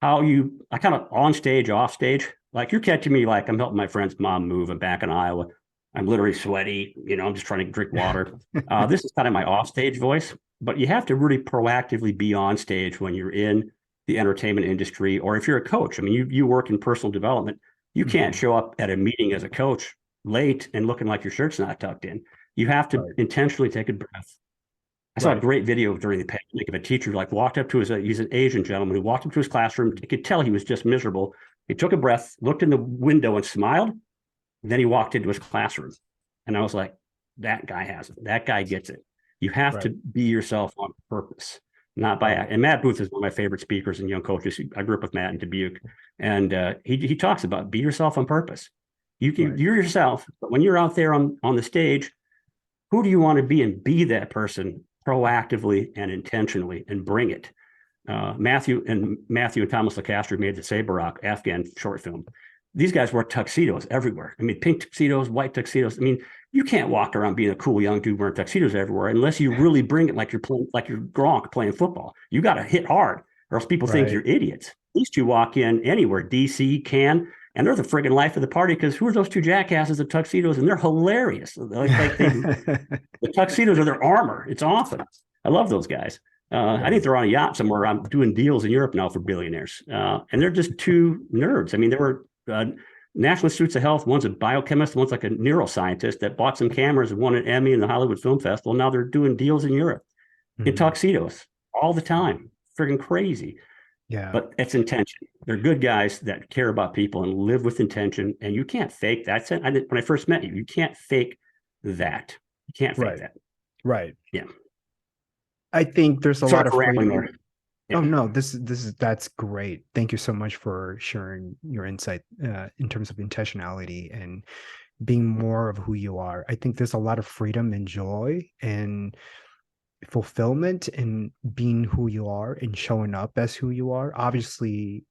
how you, I kind of on stage, off stage. Like you're catching me like I'm helping my friend's mom move. I'm back in Iowa. I'm literally sweaty. I'm just trying to drink water. This is kind of my offstage voice, but you have to really proactively be on stage when you're in the entertainment industry, or if you're a coach. I mean, you work in personal development. You can't show up at a meeting as a coach late and looking like your shirt's not tucked in. You have to intentionally take a breath. I saw a great video during the pandemic of a teacher like walked up to he's an Asian gentleman who walked up to his classroom. You could tell he was just miserable. He took a breath, looked in the window and smiled. And then he walked into his classroom. And I was like, that guy has it. That guy gets it. You have to be yourself on purpose, not by and Matt Booth is one of my favorite speakers and young coaches. I grew up with Matt in Dubuque. And he talks about be yourself on purpose. You're yourself, but when you're out there on the stage, who do you want to be, and be that person proactively and intentionally and bring it. Matthew and Thomas LeCastro made the Sabarak Afghan short film. These guys wore tuxedos everywhere. I mean, pink tuxedos, white tuxedos. I mean, you can't walk around being a cool young dude wearing tuxedos everywhere unless you really bring it like you're playing, like you're Gronk playing football. You got to hit hard, or else people think you're idiots. These two walk in anywhere, DC, Cannes, and they're the friggin' life of the party, because who are those two jackasses in tuxedos? And they're hilarious. The tuxedos are their armor. It's awesome. I love those guys. I think they're on a yacht somewhere. I'm doing deals in Europe now for billionaires. And they're just two nerds. I mean, they were National Institutes of Health. One's a biochemist, one's like a neuroscientist that bought some cameras and won an Emmy in the Hollywood Film Festival. Now they're doing deals in Europe in tuxedos all the time. Friggin' crazy. Yeah. But it's intention. They're good guys that care about people and live with intention. And you can't fake that. When I first met you, you can't fake that. You can't fake that. Right. Yeah. I think there's a lot of freedom. Yeah. Oh no, that's great. Thank you so much for sharing your insight in terms of intentionality and being more of who you are. I think there's a lot of freedom and joy and fulfillment in being who you are and showing up as who you are. Obviously,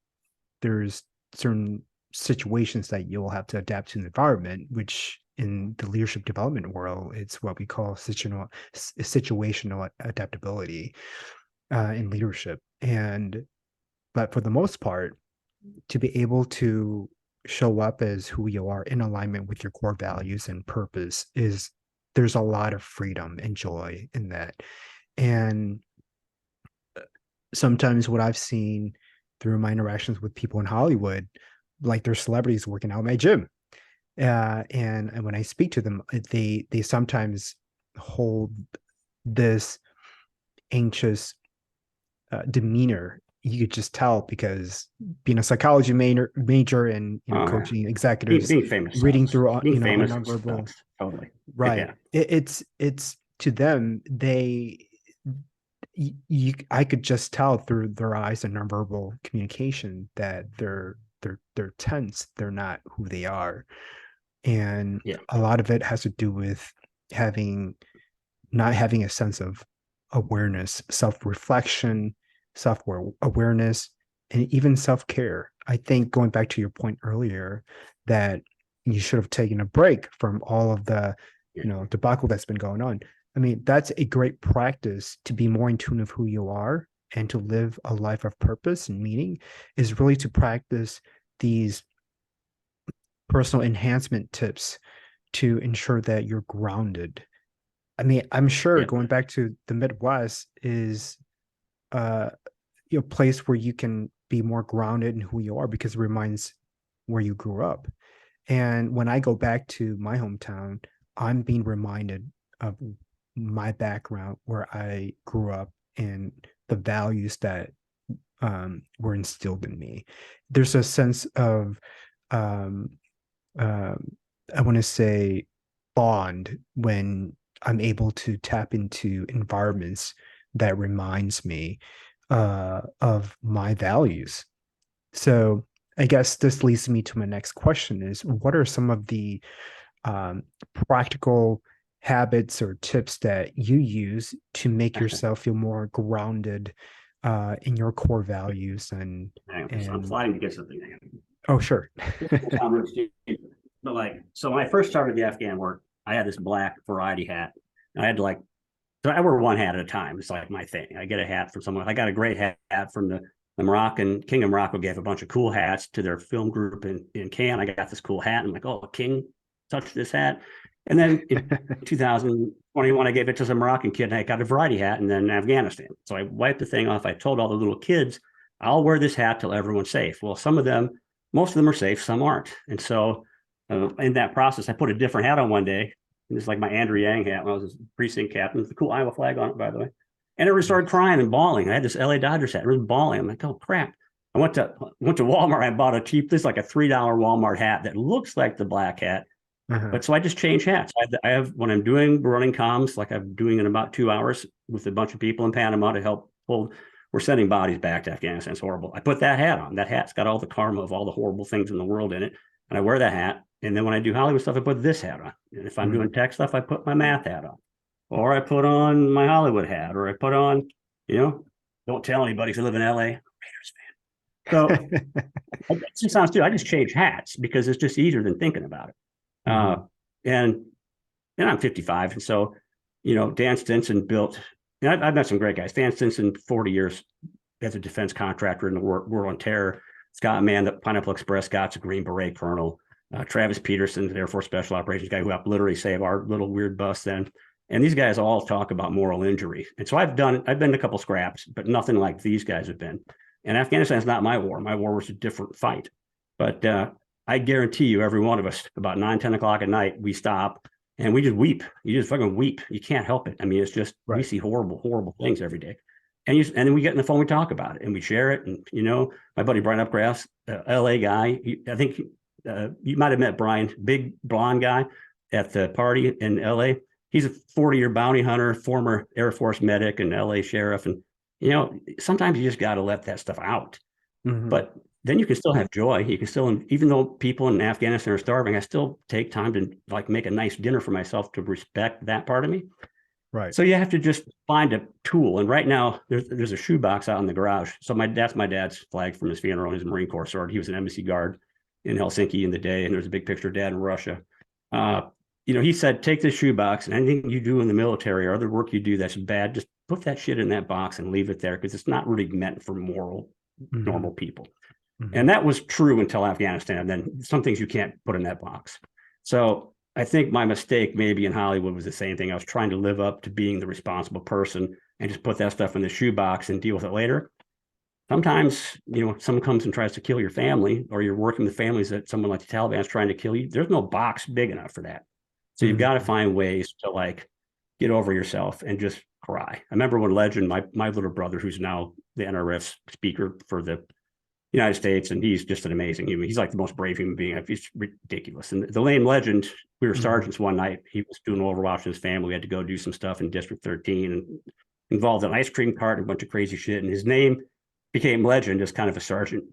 there's certain situations that you'll have to adapt to the environment, which in the leadership development world, it's what we call situational adaptability in leadership. But for the most part, to be able to show up as who you are in alignment with your core values and purpose there's a lot of freedom and joy in that. And sometimes what I've seen through my interactions with people in Hollywood, like they're celebrities working out in my gym. And when I speak to them, they sometimes hold this anxious demeanor. You could just tell, because being a psychology major and coaching executives, being famous, reading through being famous nonverbal, totally right? Yeah. It's to them, I could just tell through their eyes and nonverbal communication that they're tense. They're not who they are, and a lot of it has to do with not having a sense of awareness, self-reflection, self-awareness, and even self-care. I think, going back to your point earlier, that you should have taken a break from all of the debacle that's been going on. I mean, that's a great practice to be more in tune of who you are and to live a life of purpose and meaning, is really to practice these personal enhancement tips to ensure that you're grounded. I mean, I'm sure going back to the Midwest is a place where you can be more grounded in who you are, because it reminds where you grew up. And when I go back to my hometown, I'm being reminded of my background, where I grew up, and the values that were instilled in me. There's a sense of I want to say bond when I'm able to tap into environments that reminds me of my values. So I guess this leads me to my next question: is what are some of the practical habits or tips that you use to make yourself feel more grounded in your core values? And I'm flying to get something. Oh, sure. But so when I first started the Afghan work, I had this black variety hat. I had so I wear one hat at a time. It's like my thing. I get a hat from someone. I got a great hat from the the Moroccan King of Morocco gave a bunch of cool hats to their film group in Cannes. I got this cool hat. And I'm like, oh, a king touched this hat. And then in 2021, I gave it to some Moroccan kid and I got a variety hat, and then Afghanistan. So I wiped the thing off. I told all the little kids, I'll wear this hat till everyone's safe. Well, most of them are safe, some aren't. And so in that process, I put a different hat on one day. And it's like my Andrew Yang hat when I was a precinct captain. It's a cool Iowa flag on it, by the way. And everybody started crying and bawling. I had this LA Dodgers hat. Everybody bawling. I'm like, oh crap. I went to Walmart. I bought this is like a $3 Walmart hat that looks like the black hat. But so I just change hats. I have, when I'm doing running comms, like I'm doing in about 2 hours with a bunch of people in Panama to help pull, we're sending bodies back to Afghanistan. It's horrible. I put that hat on. That hat's got all the karma of all the horrible things in the world in it. And I wear that hat. And then when I do Hollywood stuff, I put this hat on. And if I'm doing tech stuff, I put my math hat on. Or I put on my Hollywood hat. Or I put on, don't tell anybody because I live in LA. Raiders fan. So it just sounds stupid. I just change hats because it's just easier than thinking about it. And I'm 55. And so, Dan Stinson built, and I've met some great guys. Dan Stinson, 40 years as a defense contractor in the war on terror. Scott Mann, the Pineapple Express, Scott's a Green Beret colonel. Travis Peterson, the Air Force Special Operations guy who helped literally save our little weird bus then. And these guys all talk about moral injury. And so I've been to a couple scraps, but nothing like these guys have been. And Afghanistan is not my war. My war was a different fight. But I guarantee you, every one of us, about 9, 10 o'clock at night, we stop and we just weep. You just fucking weep. You can't help it. I mean, it's just, we see horrible, horrible things every day. And then we get on the phone, we talk about it and we share it. And, my buddy Brian Upgrass, LA guy, I think you might have met Brian, big blonde guy at the party in LA. He's a 40-year bounty hunter, former Air Force medic and LA sheriff. And, sometimes you just got to let that stuff out. But then you can still have joy. You can still, even though people in Afghanistan are starving, I still take time to like make a nice dinner for myself to respect that part of me. Right. So you have to just find a tool. And right now there's a shoebox out in the garage. So that's my dad's flag from his funeral. He's a Marine Corps sword. He was an embassy guard in Helsinki in the day. And there's a big picture of dad in Russia. He said, take this shoebox and anything you do in the military or other work you do that's bad, just put that shit in that box and leave it there because it's not really meant for moral, normal people. And that was true until Afghanistan. Then some things you can't put in that box. So I think my mistake maybe in Hollywood was the same thing. I was trying to live up to being the responsible person and just put that stuff in the shoebox and deal with it later. Sometimes, someone comes and tries to kill your family or you're working with families that someone like the Taliban is trying to kill you. There's no box big enough for that. So you've got to find ways to like get over yourself and just cry. I remember when Legend, my little brother, who's now the NRF speaker for the United States, and he's just an amazing human. He's like the most brave human being. He's ridiculous. And the name Legend, we were sergeants one night. He was doing Overwatch with his family. We had to go do some stuff in District 13 and involved an ice cream cart and a bunch of crazy shit. And his name became Legend as kind of a sergeant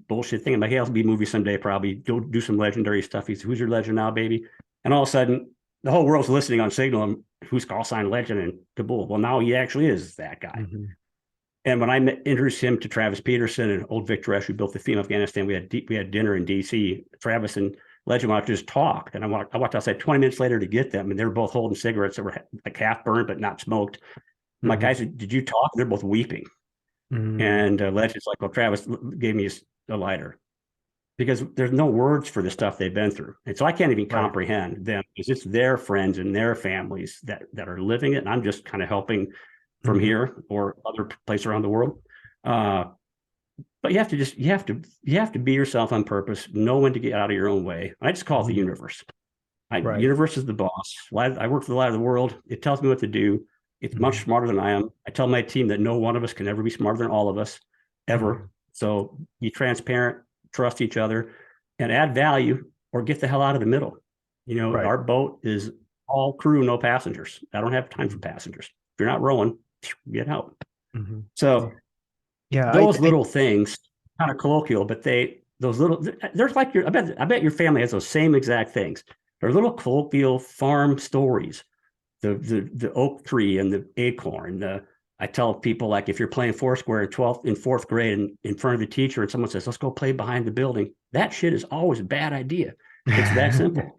bullshit thing. I'm like, hey, I'll be a movie someday, probably go do some legendary stuff. He's, who's your legend now, baby? And all of a sudden, the whole world's listening on Signal and who's call sign Legend in Kabul. Well, now he actually is that guy. And when I introduced him to Travis Peterson and old Victor Esch, who built the FEMA Afghanistan, we had dinner in D.C. Travis and Legend wanted to just talk. And I walked outside 20 minutes later to get them. And they were both holding cigarettes that were like half burned, but not smoked. I'm like, guys, did you talk? They're both weeping. And Legend's like, well, Travis gave me a lighter. Because there's no words for the stuff they've been through. And so I can't even comprehend them because it's their friends and their families that are living it. And I'm just kind of helping from here or other place around the world. But you have to be yourself on purpose, know when to get out of your own way. I just call it the universe. The universe is the boss. I work for the light of the world. It tells me what to do. It's much smarter than I am. I tell my team that no one of us can ever be smarter than all of us, ever. So be transparent, trust each other, and add value or get the hell out of the middle. Our boat is all crew, no passengers. I don't have time for passengers. If you're not rowing, get out. So those little things, kind of colloquial, but there's like I bet your family has those same exact things. They're little colloquial farm stories, the oak tree and the acorn. I tell people, like, if you're playing Foursquare in fourth grade and in front of the teacher and someone says, let's go play behind the building, that shit is always a bad idea. It's that simple.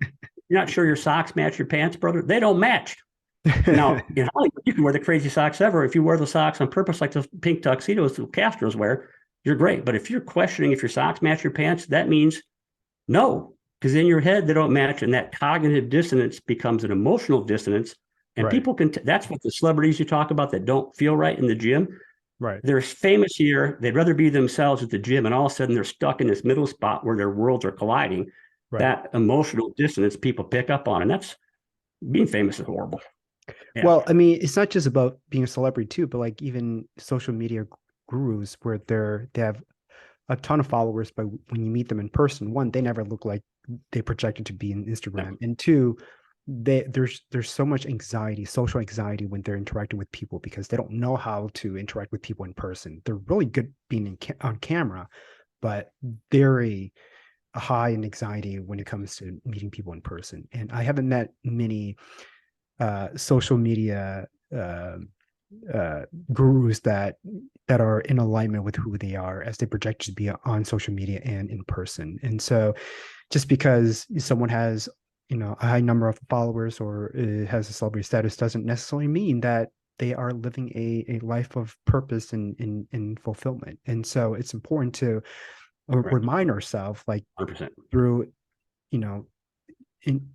You're not sure your socks match your pants, brother? They don't match. Now, in Hollywood, you can wear the crazy socks ever. If you wear the socks on purpose, like those pink tuxedos that Castros wear, you're great. But if you're questioning if your socks match your pants, that means no, because in your head they don't match, and that cognitive dissonance becomes an emotional dissonance. And Right. people can, that's what the celebrities you talk about that don't feel right in the gym. Right. They're famous here. They'd rather be themselves at the gym, and all of a sudden they're stuck in this middle spot where their worlds are colliding. Right. That emotional dissonance people pick up on, and that's being famous is horrible. Yeah. Well, I mean, it's not just about being a celebrity too, but like even social media gurus where they have a ton of followers, but when you meet them in person, one, they never look like they projected to be in Instagram, No. and two, there's so much anxiety, social anxiety when they're interacting with people because they don't know how to interact with people in person. They're really good being on camera, but very high in anxiety when it comes to meeting people in person. And I haven't met many social media gurus that are in alignment with who they are as they project to be on social media and in person. And so just because someone has a high number of followers or has a celebrity status doesn't necessarily mean that they are living a life of purpose and fulfillment. And so it's important to Right. remind ourselves, like 100%. through you know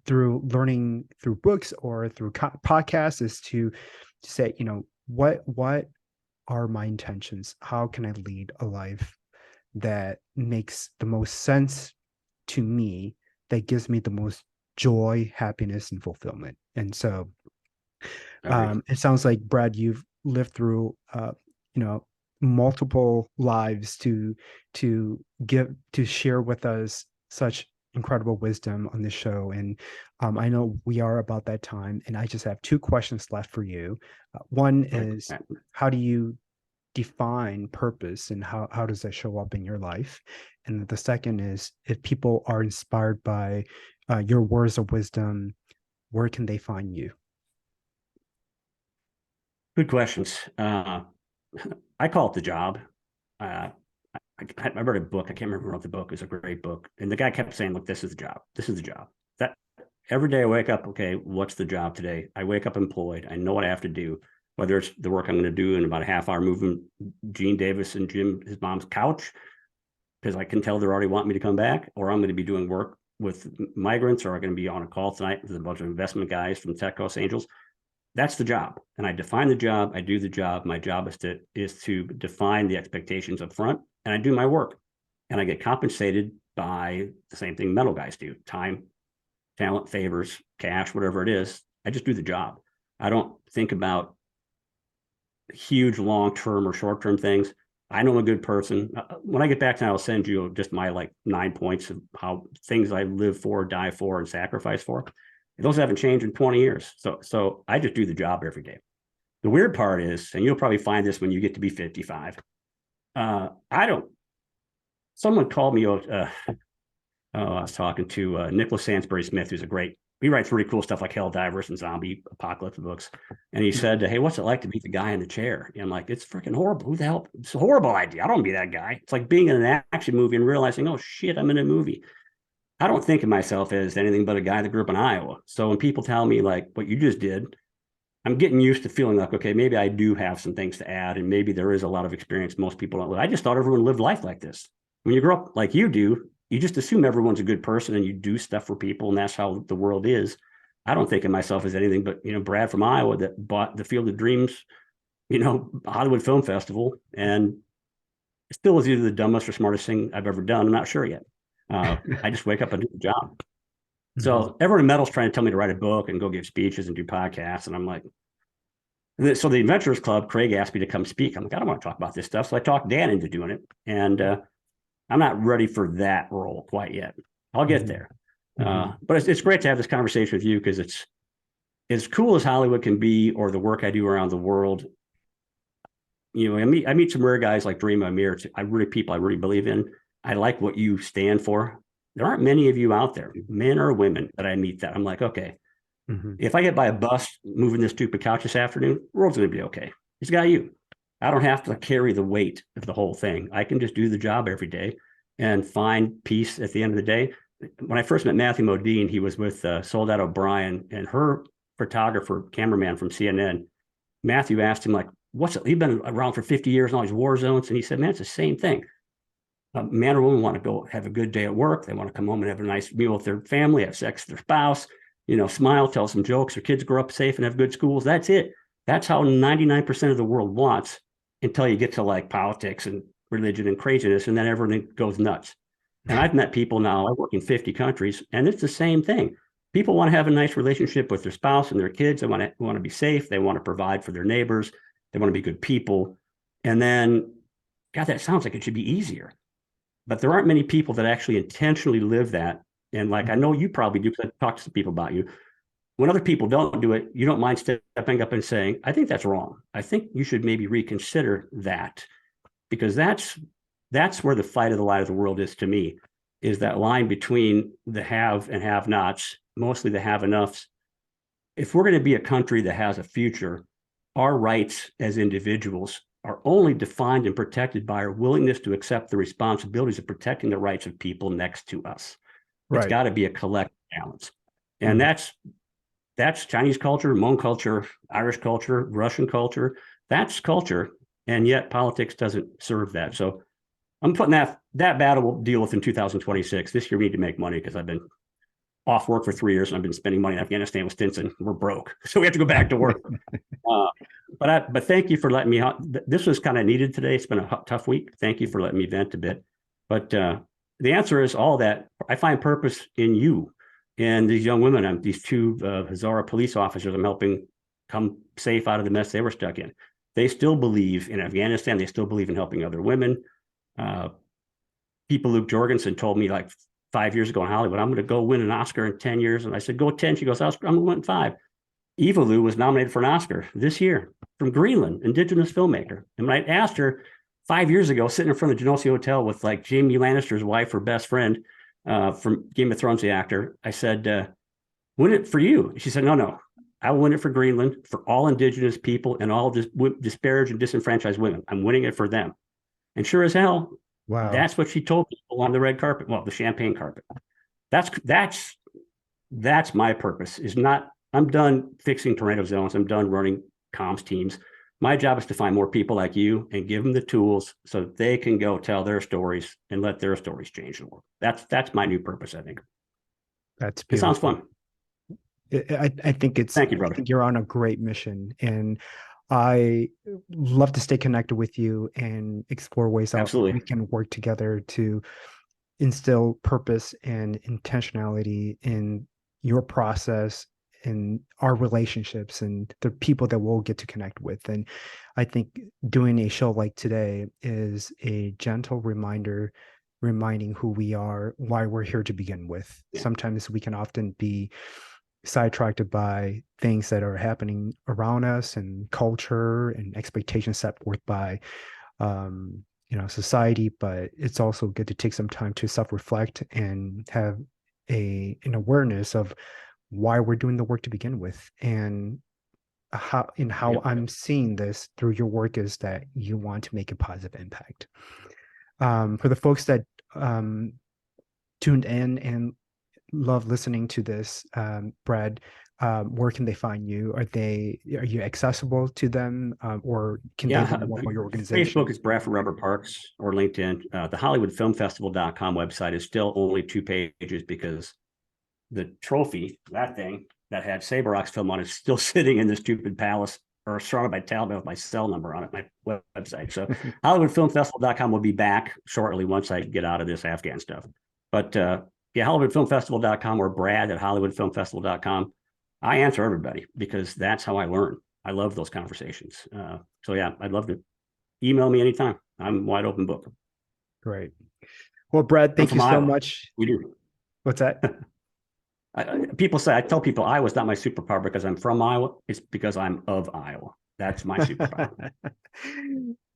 through learning through books or through podcasts, is to say, what are my intentions? How can I lead a life that makes the most sense to me, that gives me the most joy, happiness, and fulfillment? And so Agreed. it sounds like, Brad, you've lived through multiple lives to share with us such incredible wisdom on this show. And I know we are about that time, and I just have two questions left for you. One is, how do you define purpose, and how does that show up in your life? And the second is, if people are inspired by your words of wisdom, where can they find you? Good questions. I call it the job. I read a book. I can't remember who wrote the book. It was a great book. And the guy kept saying, look, this is the job. This is the job. That every day I wake up, okay, what's the job today? I wake up employed. I know what I have to do, whether it's the work I'm going to do in about a half hour, moving Gene Davis and his mom's couch, because I can tell they're already wanting me to come back, or I'm going to be doing work with migrants, or I'm going to be on a call tonight with a bunch of investment guys from Tech Coast Angels. That's the job. And I define the job. I do the job. My job is to define the expectations up front, and I do my work. And I get compensated by the same thing metal guys do: time, talent, favors, cash, whatever it is. I just do the job. I don't think about huge long-term or short-term things. I know I'm a good person. When I get back tonight, I'll send you just my 9 points of how things I live for, die for, and sacrifice for. Those haven't changed in 20 years. So I just do the job every day. The weird part is, and you'll probably find this when you get to be 55, someone called me, I was talking to Nicholas Sansbury Smith, he writes really cool stuff like Hell Divers and zombie apocalypse books. And he said, hey, what's it like to be the guy in the chair? And I'm like, it's freaking horrible. Who the hell? It's a horrible idea. I don't want to be that guy. It's like being in an action movie and realizing, oh shit, I'm in a movie. I don't think of myself as anything but a guy that grew up in Iowa. So when people tell me like what you just did, I'm getting used to feeling like, okay, maybe I do have some things to add, and maybe there is a lot of experience most people don't live. I just thought everyone lived life like this. When you grow up like you do, you just assume everyone's a good person and you do stuff for people, and that's how the world is. I don't think of myself as anything but, Brad from Iowa that bought the Field of Dreams, Hollywood Film Festival, and it still is either the dumbest or smartest thing I've ever done. I'm not sure yet. I just wake up and do the job. So everyone in metal's trying to tell me to write a book and go give speeches and do podcasts. And I'm like, so the Adventurers Club, Craig asked me to come speak. I'm like, I don't want to talk about this stuff. So I talked Dan into doing it. And I'm not ready for that role quite yet. I'll get there. But it's great to have this conversation with you, because it's as cool as Hollywood can be, or the work I do around the world. I meet some rare guys like Dream Amir. People I really believe in. I like what you stand for. There aren't many of you out there, men or women, that I meet that I'm like, okay, if I get by a bus moving this stupid couch this afternoon, the world's going to be okay. It's got you. I don't have to carry the weight of the whole thing. I can just do the job every day and find peace at the end of the day. When I first met Matthew Modine, he was with Soledad O'Brien and her photographer, cameraman from CNN. Matthew asked him, like, he'd been around for 50 years in all these war zones. And he said, man, it's the same thing. a man or woman want to go have a good day at work. They want to come home and have a nice meal with their family, have sex with their spouse, smile, tell some jokes, their kids grow up safe and have good schools. That's it. That's how 99% of the world wants, until you get to like politics and religion and craziness, and then everything goes nuts. And I've met people now, I work in 50 countries, and it's the same thing. People want to have a nice relationship with their spouse and their kids. They want to be safe. They want to provide for their neighbors. They want to be good people. And then, God, that sounds like it should be easier. But there aren't many people that actually intentionally live that. And like, I know you probably do, because I talk to some people about you. When other people don't do it, you don't mind stepping up and saying, I think that's wrong. I think you should maybe reconsider that, because that's where the fight of the light of the world is to me, is that line between the have and have nots, mostly the have enoughs. If we're going to be a country that has a future, our rights as individuals are only defined and protected by our willingness to accept the responsibilities of protecting the rights of people next to us. It's got to be a collective balance. And that's Chinese culture, Hmong culture, Irish culture, Russian culture. That's culture. And yet politics doesn't serve that. So I'm putting that battle we'll deal with in 2026. This year we need to make money, because I've been off work for 3 years and I've been spending money in Afghanistan with Stinson. We're broke. So we have to go back to work. But thank you for letting me out. This was kind of needed today. It's been a tough week. Thank you for letting me vent a bit. But the answer is all that. I find purpose in you and these young women. These two Hazara police officers I'm helping come safe out of the mess they were stuck in. They still believe in Afghanistan. They still believe in helping other women. People, Luke Jorgensen told me like 5 years ago in Hollywood, I'm going to go win an Oscar in 10 years. And I said, go 10. She goes, I'm going to win 5. Eva Lou was nominated for an Oscar this year, from Greenland, indigenous filmmaker. And when I asked her 5 years ago, sitting in front of Genoseo Hotel with like Jamie Lannister's wife, her best friend from Game of Thrones, the actor, I said, win it for you. She said, no, I will win it for Greenland, for all indigenous people and all disparaged and disenfranchised women. I'm winning it for them. And sure as hell, that's what she told people on the red carpet. Well, the champagne carpet. That's my purpose. Is not, I'm done fixing tornado zones. I'm done running comms teams. My job is to find more people like you and give them the tools so that they can go tell their stories and let their stories change the world. That's my new purpose, I think. That's beautiful. It sounds fun. I think it's, thank you, brother. I think you're on a great mission, and I love to stay connected with you and explore ways that we can work together to instill purpose and intentionality in your process, in our relationships, and the people that we'll get to connect with. And I think doing a show like today is a gentle reminder, reminding who we are, why we're here to begin with. Sometimes we can often be sidetracked by things that are happening around us, and culture and expectations set forth by society. But it's also good to take some time to self-reflect and have an awareness of why we're doing the work to begin with, and how I'm seeing this through your work is that you want to make a positive impact. For the folks that tuned in and love listening to this, Brad, where can they find you? Are you accessible to them, or can they learn more about your organization? Facebook is Bradford Rubber Parks, or LinkedIn. The HollywoodFilmFestival.com website is still only 2 pages, because the trophy, that thing that had Saber-Ox film on it, is still sitting in the stupid palace, or surrounded by Taliban with my cell number on it, my website. So HollywoodFilmFestival.com will be back shortly once I get out of this Afghan stuff. But HollywoodFilmFestival.com, or Brad at HollywoodFilmFestival.com. I answer everybody, because that's how I learn. I love those conversations. So I'd love to email me anytime. I'm wide open book. Great. Well, Brad, thank you so much. We do. What's that? I tell people Iowa's not my superpower because I'm from Iowa. It's because I'm of Iowa. That's my superpower.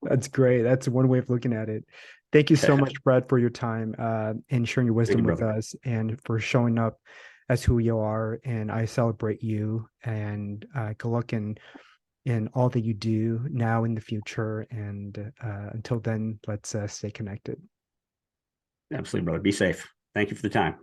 That's great. That's one way of looking at it. Thank you so much, Brad, for your time and sharing your wisdom with us, and for showing up as who you are. And I celebrate you, and good luck in all that you do now in the future. And until then, let's stay connected. Absolutely, brother. Be safe. Thank you for the time.